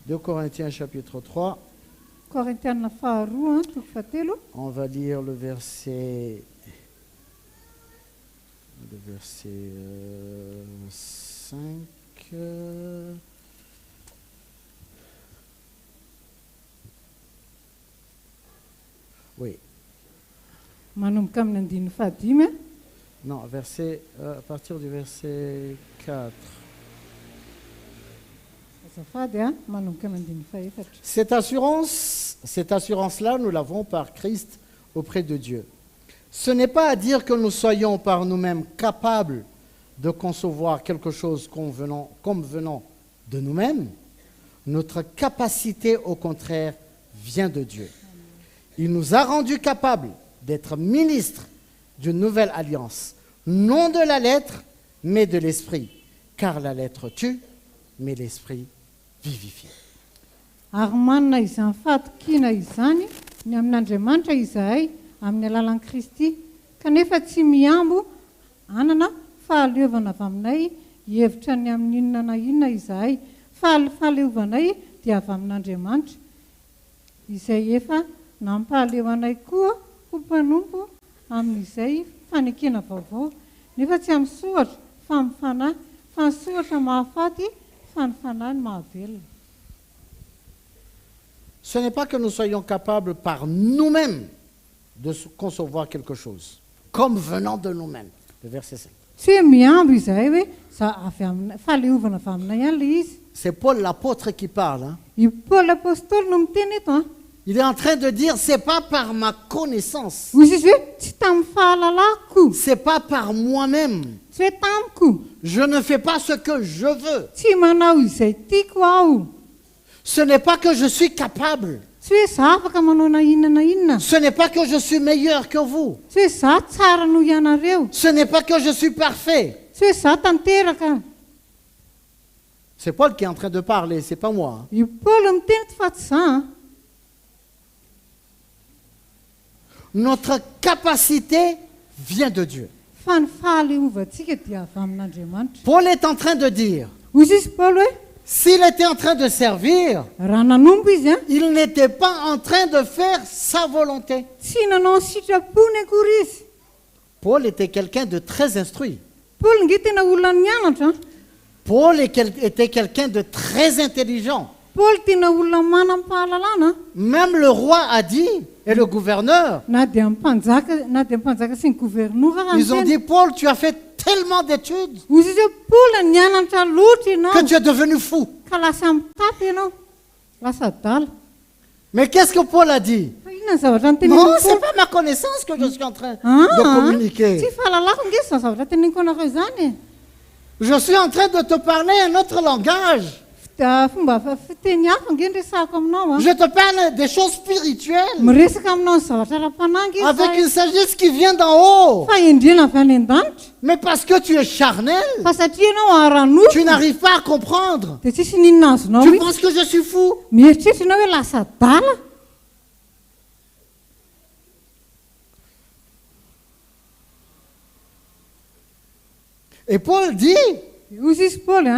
Deux Corinthiens chapitre 3. Korintiana faharoa toko fahatelo. On va lire le verset 5. Oui. Manomboka amin'ny andininy fahadimy. Non, à partir du verset 4. Azafady manomboka amin'ny andininy fahaefatra. Cette assurance-là, nous l'avons par Christ auprès de Dieu. Ce n'est pas à dire que nous soyons par nous-mêmes capables de concevoir quelque chose comme venant de nous-mêmes. Notre capacité, au contraire, vient de Dieu. Il nous a rendus capables d'être ministres d'une nouvelle alliance, non de la lettre, mais de l'esprit. Car la lettre tue, mais l'esprit vivifie. Ary manana izany fahatokina izany ny amin'Andriamanitra izahay amin'ny alalan'i Kristy, kanefa tsy miambo anana fahaleovana avy aminay hevitra ny amin'ny inona na inona izahay, fahaleovanay dia avy amin'Andriamanitra izay efa nampahaleho anay koa ho mpanompo amin'izay fanekena vaovao, nefa tsy amin'ny soratra fa amin'ny fanahy, fa ny soratra mahafaty fa ny fanahy ny mahavelona. Ce n'est pas que nous soyons capables par nous-mêmes de concevoir quelque chose, comme venant de nous-mêmes. Le verset 5. Tsy hoe miambo izahay hoe avy amin'ny fahaleovana avy aminay ihany le izy. C'est Paul l'apôtre qui parle. Hein. I Paul apôstôly no miteny eto. Il est en train de dire, c'est pas par ma connaissance, Hoy izy hoe tsy tamin'ny fahalalako, c'est pas par moi-même. tsy hoe tamiko, Je ne fais pas ce que je veux. tsy manao izay tiako aho. Ce n'est pas que je suis capable. Tsy hoe za afaka manao na inona na inona. Ce n'est pas que je suis meilleur que vous. Tsy hoe za tsara noho ianareo. Ce n'est pas que je suis parfait. Tsy hoe za tanteraka. C'est Paul qui est en train de parler, c'est pas moi. I Paul miteny fa tsy za. Notre capacité vient de Dieu. Fa ny fahaleovantsika dia avy amin'Andriamanitra. Paul est en train de dire, Hoy izy Paul hoe s'il était en train de servir, raha nanombo izy il n'était pas en train de faire sa volonté. tsy nanao sitrapony akory izy. Paul était quelqu'un de très instruit. Paul nge tena olona nianatra. Paul était quelqu'un de très intelligent. Paul tena olona manam-pahalalana. Même le roi a dit, et le gouverneur, Na dia ny mpanjaka sy ny gouvernora ils ont dit, Paul, tu as fait tellement d'études Hoy izy hoe Paul nianatra loatra ianao que tu es devenu fou. ka lasa mitapy ianao, lasa dala. Mais qu'est-ce que Paul a dit? Fa inona ny zavatra Non, noteneniko c'est Paul? pas ma connaissance que je suis en train de Tsy communiquer. fahalalako nge zany zavatra teneniko anareo izany. Je suis en train de te parler un autre langage. Fomba fiteny hafa nge resahako aminao. Je te parle des choses spirituelles Miresaka aminao ny zavatra ara-panangy izy avec zahay. une sagesse qui vient d'en haut. Fa indrina avy any an-danitra. Mais parce que tu es charnel, Fa satria ianao ara-nofo tu n'arrives pas à comprendre. dia tsisy ninona azonao Tu mihitsy. penses que je suis fou. Mieritreritra ianao hoe lasa dala. Et Paul dit, Hoy izy Paul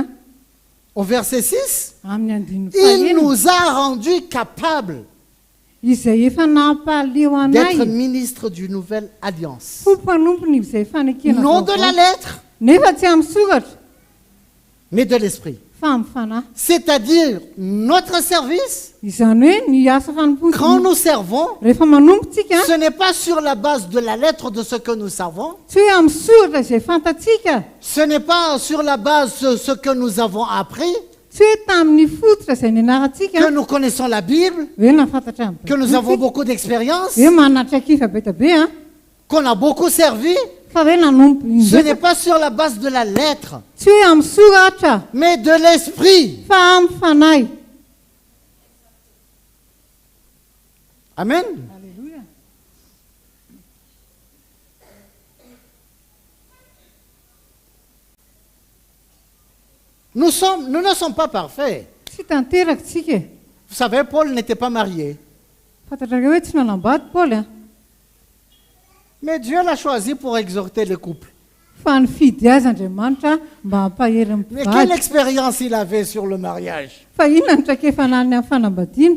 au verset 6, amin'ny andininy il fahaenina nous a rendus capables izay efa nampaleo d'être anay ministres d'une nouvelle alliance. ho mpanompony izay fanekena Non de la vaovao. lettre, Nefa tsy amin'ny soratra mais de l'esprit. fa amin'ny fanahy. C'est-à-dire notre service, Izany hoe ny asa quand fanompotsy nous servons, rehefa manompotsika ce n'est pas sur la base de la lettre de ce que nous savons, tsy hoe amin'ny soratra izay fantatsika, ce n'est pas sur la base de ce que nous avons appris, tsy hoe tamin'ny fototra izay que nianaratsika nous connaissons la Bible, hoe nafantatra amin'ny que nous avons beaucoup d'expérience, hoe manatra kifa be tabe qu'on a beaucoup servi. fa hoe nanompo Ce n'est pas sur la base de la lettre, tsy hoe amin'ny soratra mais de l'esprit. fa amin'ny fanahy. Amen. Nous ne sommes pas parfaits. Tsy tanteraka tsika e. Vous savez, Paul n'était pas marié. Fantatrareo hoe tsy nanambady Paoly a. Mais Dieu l'a choisi pour exhorter les couples. Fa nifidy azy Andriamanitra mba hampahery Mais quelle mivady. expérience il avait sur le mariage? Fa inona ny traikefa nanany amin'ny fanambadiana?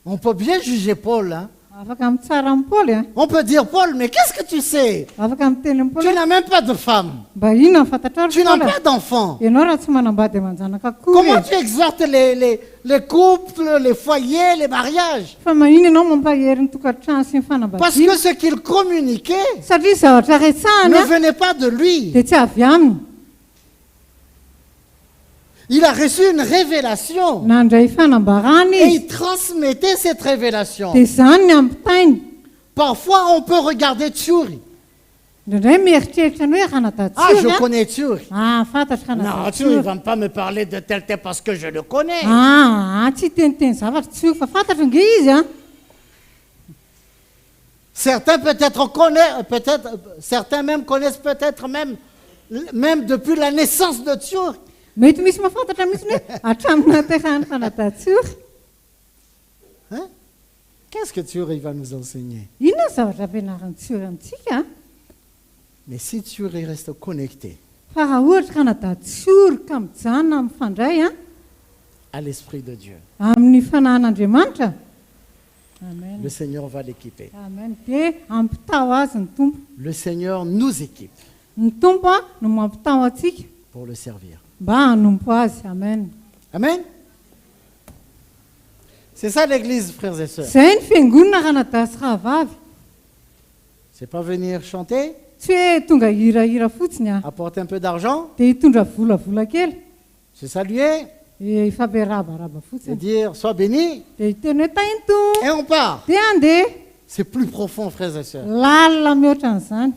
On peut bien juger Paul. Hein? Afaka mitsara amin'ny Paoly a. On peut dire, Paul, mais qu'est-ce que tu sais? Afaka miteny amin'ny Tu Paoly. n'as même pas de femme. Mba inona ny fantatraro Tu n'as Paoly pas a? d'enfant. Ianao raha tsy manambady aman-janaka akory Comment e. tu exhortes les couples, les foyers, les mariages? Fa magnino ianao mampahery ny tokantrano sy ny Parce fanambadiana? que ce qu'il communiquait Satria zavatra retsahany ne a venait pas de lui. dia tsy avy aminy. Il a reçu une révélation. Nandray fanambarana Et izy il transmettait cette révélation. dia izany ny ampitainy. Parfois, on peut regarder Tsuri. Indraindray mieritreritra ny hoe Ah, Ranatatsy je a. connais Tsuri. Ah, fantatry Non, Ranatatsy. Tsuri ne va pas me parler de tel tel parce que je le connais. Tsy teniteny zavatra tsy fa fantatry nge izy a. Certains peut-être connaissent, certains même connaissent peut-être même depuis la naissance de Tsuri. Mety misy mahafantatra mihitsy hoe hatramin'ny naterahany Ranatatsy. Hein? Qu'est-ce que Tsuri va nous enseigner? Inona ny zavatra ampianarany Tsuri amintsika a? Mais si Tsuri reste connecté Fa raha ohatra Ranatatsy ka mijanona mifandray a à l'Esprit de Dieu, amin'ny fanahin'Andriamanitra. Amen. le Seigneur va l'équiper. Amen. Dia ampitao azy ny tompo. Le Seigneur nous équipe Ny tompo a no mampitao atsika pour le servir. mba hanompo azy. Amen. Amen. C'est ça l'Église, frères et sœurs. Izay ny fiangonana Ranadasy rahavavy. C'est pas venir chanter, Tsy hoe tonga hirahira fotsiny a apporter un peu d'argent, dia hitondra volavola kely se saluer ifampiarabaraba et fotsiny dire sois béni dia hiteny hoe tainto et on part. dia andeha. C'est plus profond, frères et sœurs. Lalina mihoatra an'izany.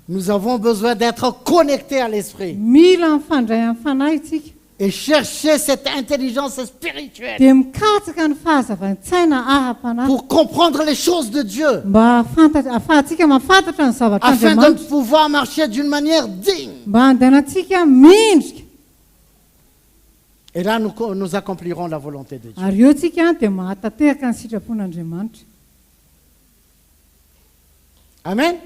Nous avons besoin d'être connectés à l'Esprit Mila mifandray amin'ny fanahy isika et chercher cette intelligence spirituelle dia mikatsaka ny fahazavantsaina ara-panahy pour comprendre les choses de Dieu mba ahafahantsika mahafantatra ny zavatra afin de Andriamanitra, pouvoir marcher d'une manière digne. mba andehanantsika mindrika. Et là, nous accomplirons la volonté de Dieu. Ary eo tsika dia mahatateraka ny sitrapon'Andriamanitra. Amen.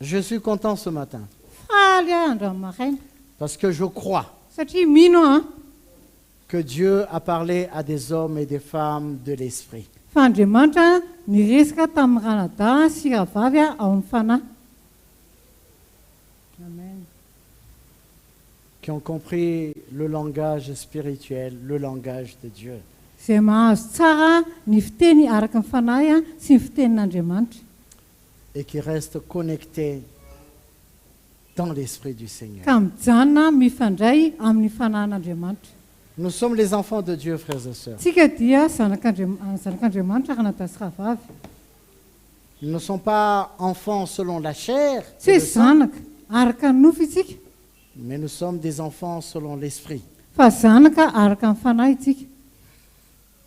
Je suis content ce matin Faly aho androany maraina parce que je crois satria mino a que Dieu a parlé à des hommes et des femmes de l'Esprit. fa Andriamanitra niresaka tamin'ny ranadahy sy rahavavy a ao amin'ny fanahy. Amen. Qui ont compris le langage spirituel, le langage de Dieu. Izay mahazo tsara ny fiteny araka ny fanahy a sy ny fitenin'Andriamanitra Et qui restent connectés dans l'Esprit du Seigneur. ka mijanona mifandray amin'ny fanahin'Andriamanitra. Nous sommes les enfants de Dieu, frères et sœurs. Tsika dia zanak'Andriamanitra Ranadasy rahavavy. Nous ne sommes pas enfants selon la chair, Tsy et hoe le sang, zanaka araka ny nofo itsika mais nous sommes des enfants selon l'Esprit. fa zanaka araka ny fanahy itsika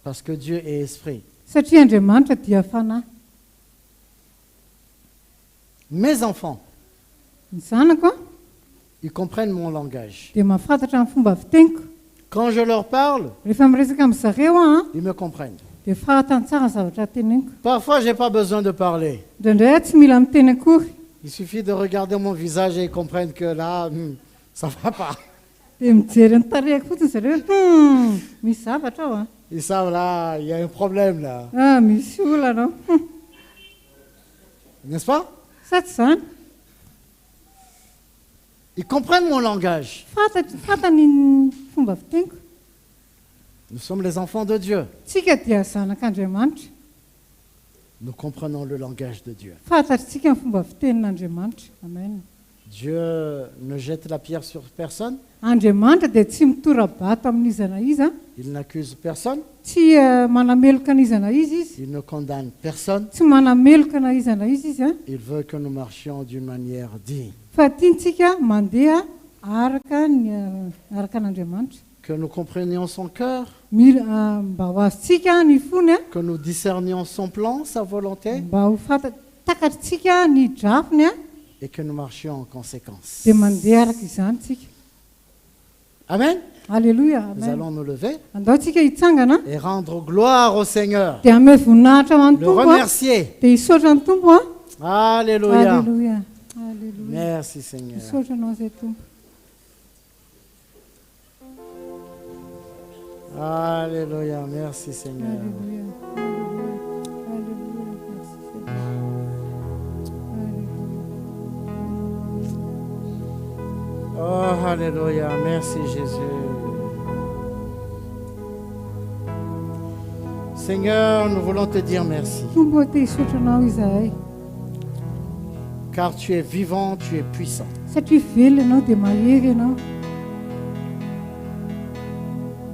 Parce que Dieu est Esprit. satria Andriamanitra dia fanahy. Mes enfants, Ny zanako a ils comprennent mon langage. dia mahafantatra ny fomba fiteniko. Quand je leur parle, Rehefa miresaka amin'ny zareo a ils me comprennent. dia fantany tsara ny zavatra teneniko. Parfois, je n'ai pas besoin de parler. Indraindray tsy mila miteny akory Il suffit de regarder mon visage et ils comprennent que là, ça ne va pas. dia mijery ny tarehako fotsiny zareo misy zavatra ao a. Ils savent là, il y a un problème là. Misy olana ao. N'est-ce pas? Sa tsy izany Ils comprennent mon langage. fantany ny fomba fiteniko. Nous sommes les enfants de Dieu. Tsika dia zanak'Andriamanitra. Nous comprenons le langage de Dieu. Fantatritsika ny fomba fitenin'Andriamanitra. Amen. Dieu ne jette la pierre sur personne. Andriamanitra dia tsy mitora-bato amin'iza na iza, Il n'accuse personne. tsy manameloka n'iza na izy izy, Il ne condamne personne. tsy manameloka na iza na izy izy a, Il veut que nous marchions d'une manière digne. fa tiantsika mandeha araka an'Andriamanitra. que nous comprenions son cœur, mba ho azontsika ny fony a que nous discernions son plan, sa volonté, mba ho takatritsika ny drafiny a et que nous marchions en conséquence. dia mandeha araka izany tsika. Amen. Alléluia. Nous Amen. allons nous lever Andao tsika hitsangana et rendre gloire au Seigneur. dia ame voninahitra ho an'ny Le tompo a remercier. dia hisaotra ny tompo a. Alléluia. Alléluia. Alléluia. Merci Seigneur. Misaotra anao izay tompo. Alléluia. Merci Seigneur. Alléluia. Alléluia. Alléluia. Merci Seigneur. Alléluia. Oh, Alléluia. Merci Jésus. Seigneur, nous voulons te dire merci. Tompo te hisaotra anao izahay Car tu es vivant, tu es puissant. satria velona ianao dia mahery ianao.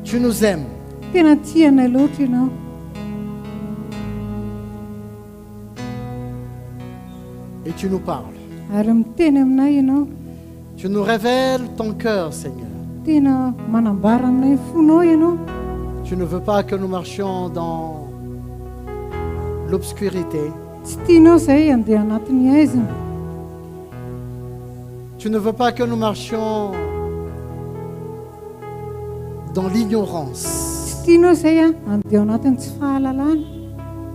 Tu nous aimes. Tena tia anay loatra ianao. Et tu nous parles. Ary miteny aminay ianao. Tu nous révèles ton cœur, Seigneur. Tena manambara aminay ny fonao ianao. Tu ne veux pas que nous marchions dans l'obscurité. Tsy tianao izay andeha anatin'ny aizina. Tu ne veux pas que nous marchions dans l'ignorance. Tsy tianao izay andeha anatin'ny tsy fahalalana.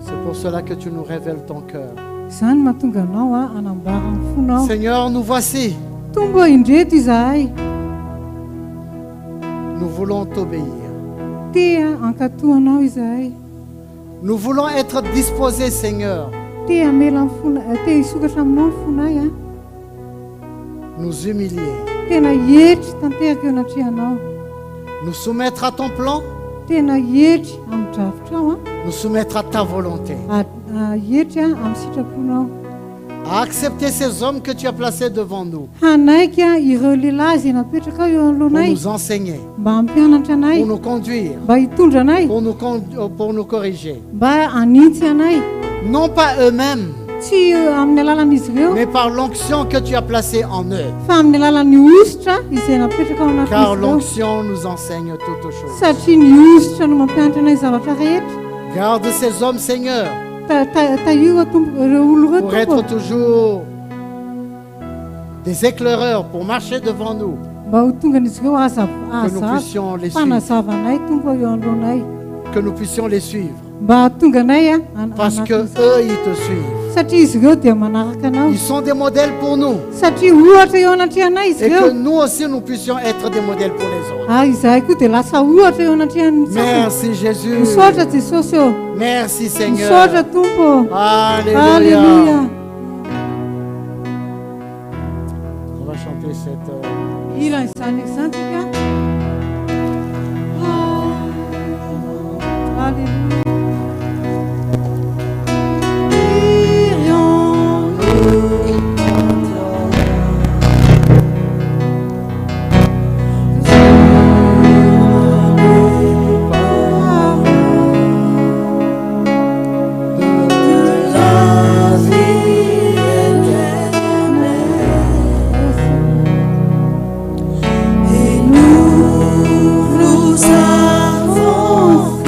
C'est pour cela que tu nous révèles ton cœur. Izany mahatonga anao anambara ny fonao. Seigneur, nous voici. Tombo indreto izahay. Nous voulons t'obéir. Te ankatoanao izahay. Nous voulons être disposés, Seigneur. Te amela ny fona te hisokatra aminao ny fonay Nous humilier. Tena hetry tanteraka eo anatrehanao. Nous soumettre à ton plan. Tena hetry amin'ny dravitrao Nous soumettre à ta volonté. hetry amin'ny sitraponao. À accepter ces hommes que tu as placés devant nous. Hanaiky ireo lehilahy izay napetraka eo Pour anoloanay nous enseigner. mba hampianatra anay, Pour nous conduire. mba hitondra anay, Pour nous corriger. mba hanintsy anay. Non pas eux-mêmes, Tsy amin'ny alalan'izy ireo mais par l'onction que tu as placée en eux. fa amin'ny alalan'ny ositra izay napetraka ao Car anatin'izy ireo. l'onction nous enseigne toutes choses. Satria ny ositra no mampianatra anay zavatra rehetra. Garde ces hommes, Seigneur, Tahiro tompo ireo olo pour ireo être tompo toujours des éclaireurs, pour marcher devant nous, mba ho tonga an'izy ireo que nous puissions les suivre, fanazava anay tompo eo anoloanay, que nous puissions les suivre, mba hatonga anay parce que eux, ils te suivent. satria izy ireo dia manaraka anao, Ils sont des modèles pour nous, satria ohatra eo anatrehanay izy et que ireo. nous aussi, nous puissions être des modèles pour les autres. Izahay koa dia lasa ohatra eo anatrehan'ny sasany. Merci Jésus. Misaotra Jesosy eo. Merci Misaotra Seigneur. tompo. Alléluia. Alléluia. On va chanter cette... Hira izany izany tsika. Alléluia. Nous avons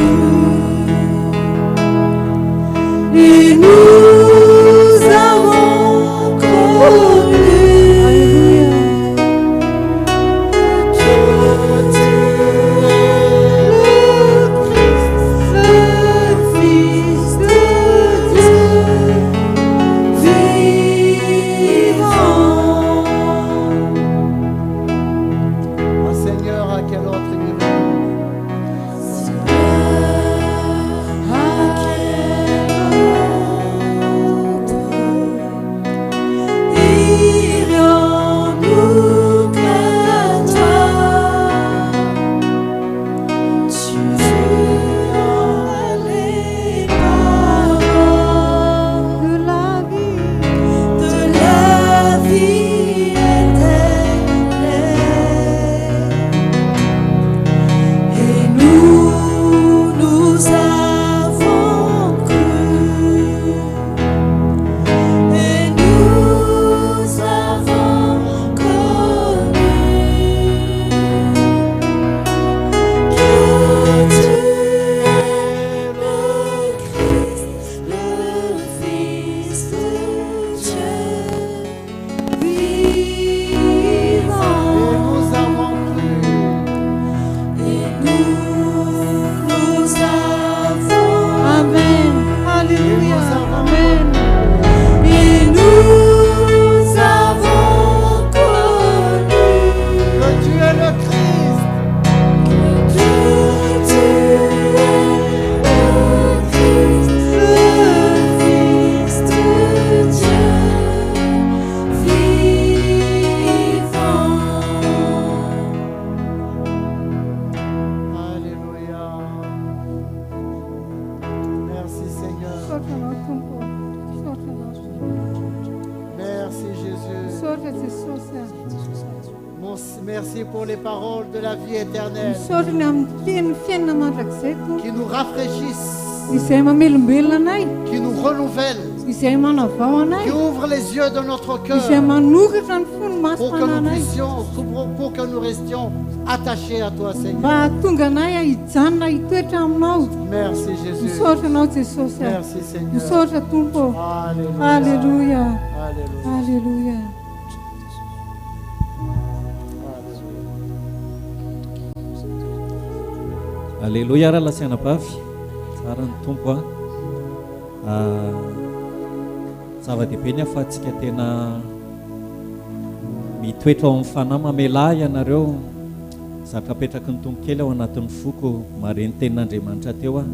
pour les paroles de la vie éternelle misaotra ny amin'ny teny fiainana mandrakizay tompo qui nous rafraîchissent, izay mamelombelona anay qui nous renouvellent, izay manavao anay qui ouvrent les yeux de notre izay cœur manokatra ny fony pour que masofana nous anay puissions, pour que nous restions attachés à toi, Seigneur. mba hatonga anay hijanona hitoetra aminao. Merci Jésus. Misaotra anao Jesosy. Merci Seigneur. Misaotra tompo. Alléluia. Alleluia. Alléluia. Alleluia. Aleloia raha lasianabavy tsara ny tompo a zava-dehibe ny afahantsika tena mitoetra ao amin'ny fanahy mamelahy ianareo zatra apetraky ny tompo kely ao anatin'ny foko mareny tenin'Andriamanitra teo a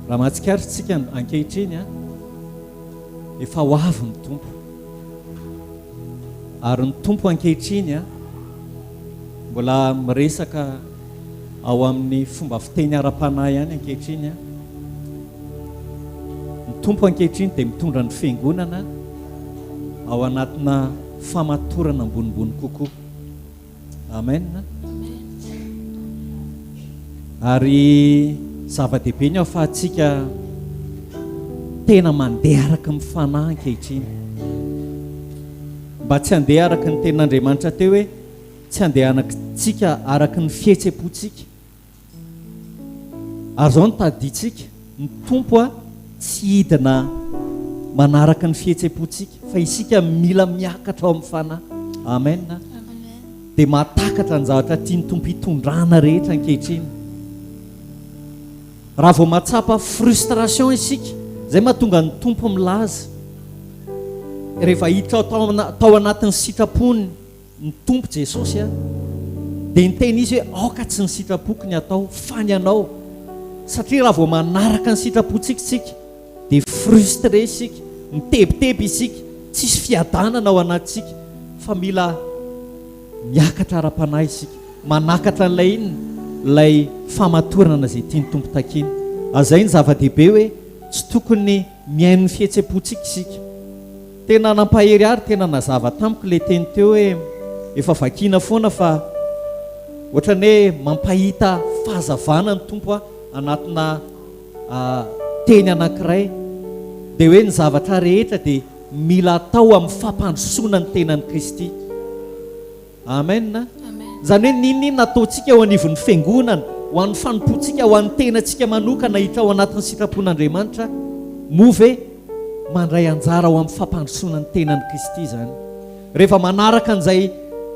raha mahatsikaritsika ankehitriny a efa ho avy ny tompo ary ny tompo ankehitriny a mbola miresaka ao amin'ny fomba fiteny ara-panahy ihany ankehitriny a ny tompo ankehitriny dia mitondra ny fiangonana ao anatina famatorana ambonimbony kokoa. Amen. Ary zava-dehibe ny ahafahantsika tena mandeha araka ny fanahy ankehitriny mba tsy handeha araka ny tenin'Andriamanitra teo hoe tsy handeha anakitsika araka ny fihetsepontsika. Ary zao ny taditsika ny tompo a tsy hidina manaraka ny fihetsepontsika fa isika mila miakatra ao amin'ny fanahy. Amen. Dia mahatakatra ny zavatra tiany tompo hitondrana rehetra ankehitriny. Raha vao mahatsapa frustration isika zay mahatonga ny tompo milaza rehefa hiditra tao anatin'ny sitrapony ny tompo Jesosy a dia nyteny izy hoe aoka tsy ny sitrapoko ny atao fa ny anao, satria raha vao manaraka ny sitrapontsika isika dia frustre isika, mitebiteby isika, tsisy fiadanana ao anatsika, fa mila miakatra ara-panahy isika, manakatra n'ilay inona ilay famatorana izay tiany tompo takiny. Azay ny zava-dehibe hoe tsy tokony miaino ny fihetsepontsika isika. Tena nampahery ary tena nazava tamiko ilay teny teo hoe efa vakiana foana fa ohatrany hoe mampahita fahazavana ny tompo anatina teny anankiray dia hoe ny zavatra rehetra dia mila atao amin'ny fampandrosoana ny tenan'i Kristy. Amen. Zany hoe ninona ataontsika ao anivon'ny fiangonana, ho an'ny fanompontsika, ho an'ny tenantsika manokana hita ao anatin'ny sitrapon'Andriamanitra, move mandray anjara ao amin'ny fampandrosoana ny tenan'i Kristy zany. Rehefa manaraka an'izay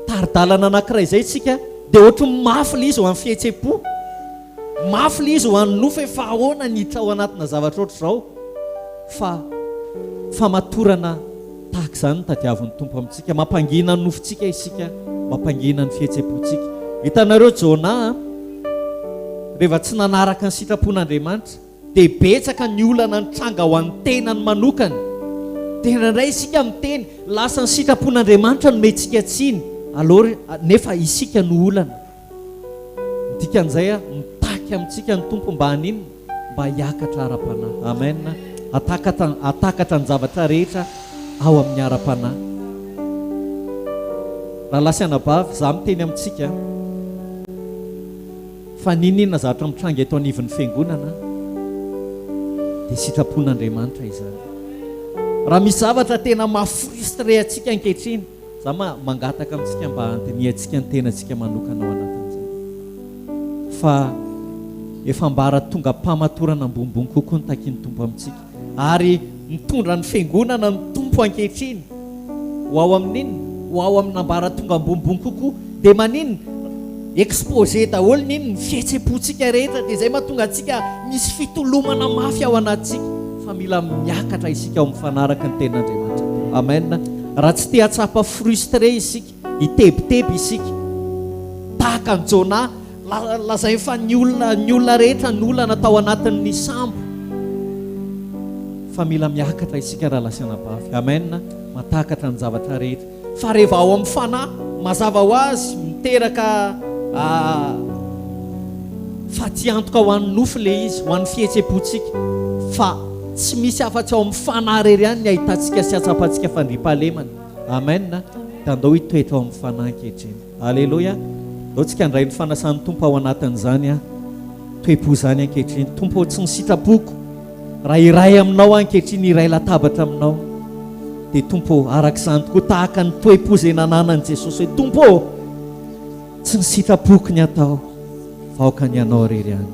taridalana anankiray izay tsika dia ohatran'ny mafy ilay izy ho amin'ny fihetsem-po, mafy ilay izy ho an'ny nofo efa ahoana ny hita ao anatina zavatra ohatr' izao, fa famatorana tahaka izany tadiavin'ny tompo amintsika, mampangina ny nofontsika isika, mampangina ny fihetsem-pontsika. Hitanareo Jona rehefa tsy nanaraka ny sitrapon'Andriamanitra dia betsaka ny olana nitranga ho an'ny tenany manokany. Tena indray isika miteny lasa ny sitrapon'Andriamanitra no mentsika tsiny, alors nefa isika no olana. Dikan'izay mitaky amintsika ny tompo mba hanino, mba hiakatra ara-panahy. Amen. Atakatra ny zavatra rehetra ao amin'ny ara-panahy. Raha lasianabavy za miteny amintsika fa ninona zavatra mitranga eto anivon'ny fiangonana dia sitrapon'Andriamanitra izany. Raha misy zavatra tena mafrustre atsika ankehitriny, za mangataka amintsika mba antiniantsika ny tenantsika manokana ao anatin'izany, fa efa mbara tonga mpamatorana ambonimbony kokoa ny takiany tompo amintsika, ary mitondra ny fiangonana ny tompo ankehitriny ho ao amin'inona, ho ao amin'ny ambara tonga ambonimbony kokoa, dia maninona exposé daholo niny ny fihetsem-pontsika rehetra, dia izay mahatonga antsika misy fitolomana mafy ao anatsika, fa mila miakatra isika ao amin'ny fanaraka ny tenan'Andriamanitra. Amen. Raha tsy te hatsapa frustre isika, hitebiteby isika tahaka ny Jona, lazay fa ny olona rehetra ny olana tao anatin'ny sambo, fa mila miakatra isika raha lasianabavy. Amen. Matakatra ny zavatra rehetra, fa rehefa ao amin'ny fanahy mazava ho azy miteraka faty antoka ho an'ny nofo le izy, ho an'ny fihetsem-pontsika, fa tsy misy afa-tsy ao amin'ny fanahy rery ihany ny ahitantsika sy atsapantsika fandriam-pahalemana. Amen. andao hitoetra ao amin'ny fanahy ankehitriny. Alleloia. Andao tsika andray ny fanasan'ny tompo ao anatin'izany toe-po zany ankehitriny. Tompo tsy ny sitrapoko raha iray aminao ankehitriny iray latabatra aminao dia tompo arak'izany tokoa tahaka ny toe-po izay nananan'i Jesosy hoe tompo tsy ny sitrapoko ny atao vaoka ny anao rery any.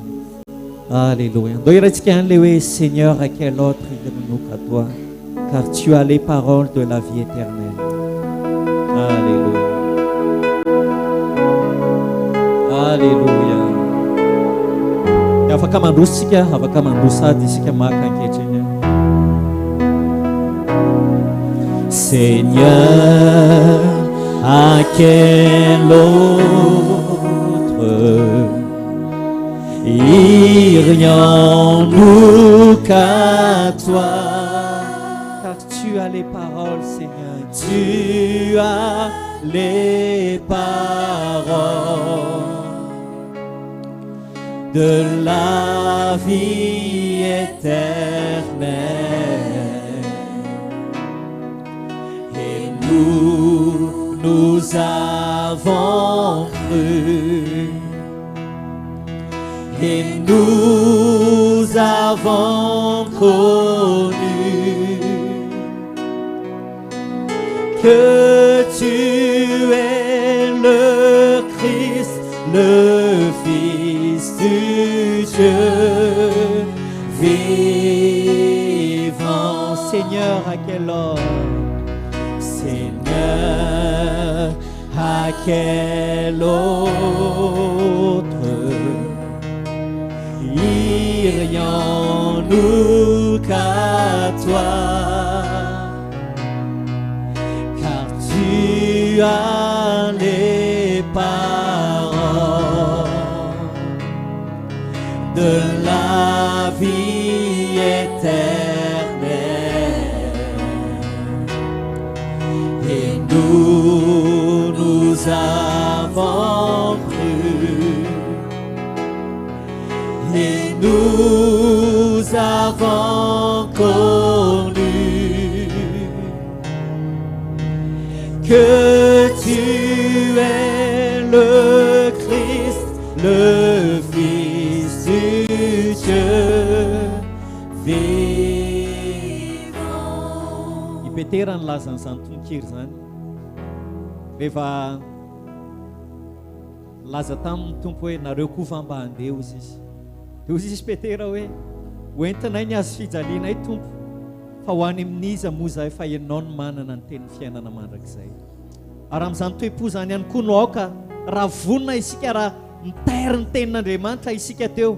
Alléluia. Andao iraintsika an'ilay hoe Seigneur, à quel autre irons-nous qu'à toi, car tu as les paroles de la vie éternelle. Alléluia. Alléluia. Afaka mandrositsika, afaka mandrosady isika maka ankehitriny. Seigneur, à quel autre irions-nous qu'à toi, car tu as les paroles, Seigneur. Tu as les paroles de la vie éternelle. Et nous avons cru. Et nous avons connu que tu es le Christ, le Fils du Dieu vivant. Seigneur, à quelle heure? Seigneur, à quel autre irions-nous qu'à toi, car tu as les paroles de la vie éternelle. Et nous avons cru. Et nous avons connu que tu es le Christ, le Fils du Dieu vivant. Ipetera ny lazan'izany tononkiro zany rehefa laza tamin'ny tompo hoe nareo koa mba handeha ozy izy. Dia ozy izy petera hoe hoentinay ny azo fijalianay tompo fa ho any amin'iza moa zahay fa ianao no manana ny tenin'ny fiainana mandrakizay. Ary amin'izany toe-po zany ihany koa no aoka raha vonina isika raha mitairy ny tenin'Andriamanitra isika teo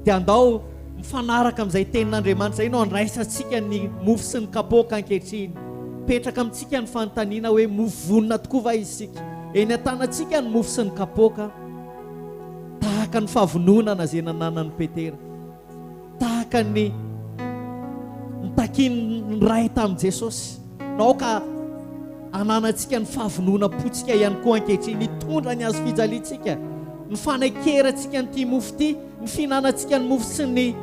dia andao mifanaraka amin'izay tenin'Andriamanitra izay no andraisantsika ny mofo sy ny kapoaka ankehitriny. Petraka amintsika ny fanontaniana hoe mofo vonina tokoa va isika? Eny an-tanantsika ny mofo sy ny kapoaka. Tahaka ny fahavononana izay nananan'ny Petera, tahaka ny takiany ray tamin'i Jesosy, naoka ananantsika ny fahavonona-potsika ihany koa ankehitriny, hitondra ny azo fijaliantsika, ny fanaikerantsika nyity mofo ity, ny fihinanantsika ny mofo sy ny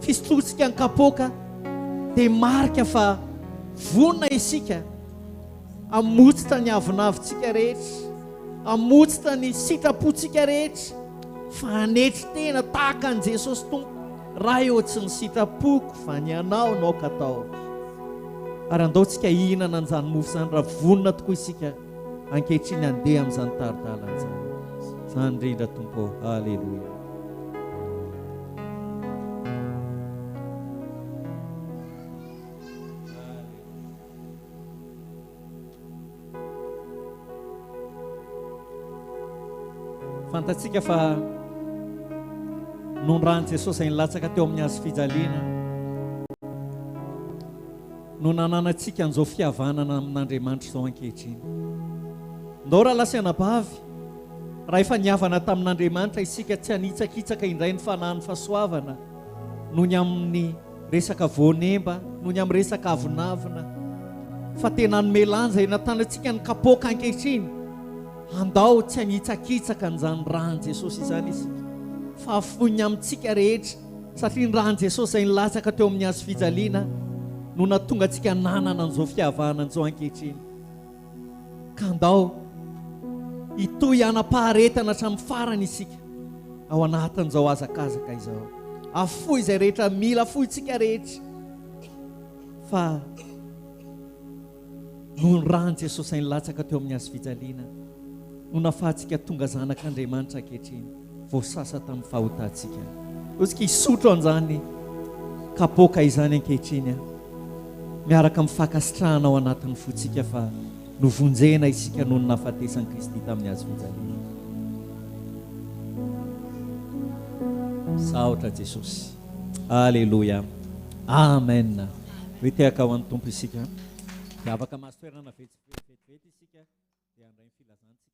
fisotrotsika ny kapoaka, dia marika fa vonina isika hamotsitra ny avinavitsika rehetra, hamotsitra ny sitrapontsika rehetra, fa hanetry tena tahaka an' Jesosy tompo. Raha eo tsy ny sitrapoko fa ny anao no aoka atao. Ary andaontsika hihinana an'izany mofo zany raha vonina tokoa isika ankehitriny handeha amin'izany taridalana izany. Izany indrindra tompo. Alleluia. Fantatsika fa nondrany Jesosy izay nilatsaka teo amin'ny hazo fijaliana no nananantsika an'izao fihavanana amin'Andriamanitra izao ankehitriny. Ndao raha lasanabavy raha efa nihavana tamin'Andriamanitra isika tsy hanitsakitsaka indray ny fanahin'ny fahasoavana noho ny amin'ny resaka voanemba, noho ny amin'ny resaka avinavina, fa tena hanome lanja natanantsika ny kapoaka ankehitriny. Andao tsy hanitsakitsaka n'izany rahan'i Jesosy izany isika, fa afoniny amintsika rehetra, satria ny rahan'i Jesosy izay nilatsaka teo amin'ny hazo fijaliana no nahatonga antsika nanana an'izao fihavanana an'izao ankehitriny. ka andao itoy anam-paharetana hatramin'ny farany isika ao anatin'izao azakazaka izao. Afoy izay rehetra mila afoytsika rehetra fa noho ny rany Jesosy ny latsaka teo amin'ny hazo fijaliana no nafahantsika tonga zanak'Andriamanitra ankehitriny voasasa tamin'ny fahotantsika. Osika hisotro an'izany kapoaka izany ankehitriny miaraka mifakasitrahana ao anatin'ny fotsika fa novonjena isika noho ny nahafatesan'i Kristy tamin'ny hazo fijaliana. Saotra Jesosy. Alleluia. Amen. Mitehaka ho an'ny Tompo isika. Dia afaka mahazo toerana vetivety isika dia handray ny filazantsika.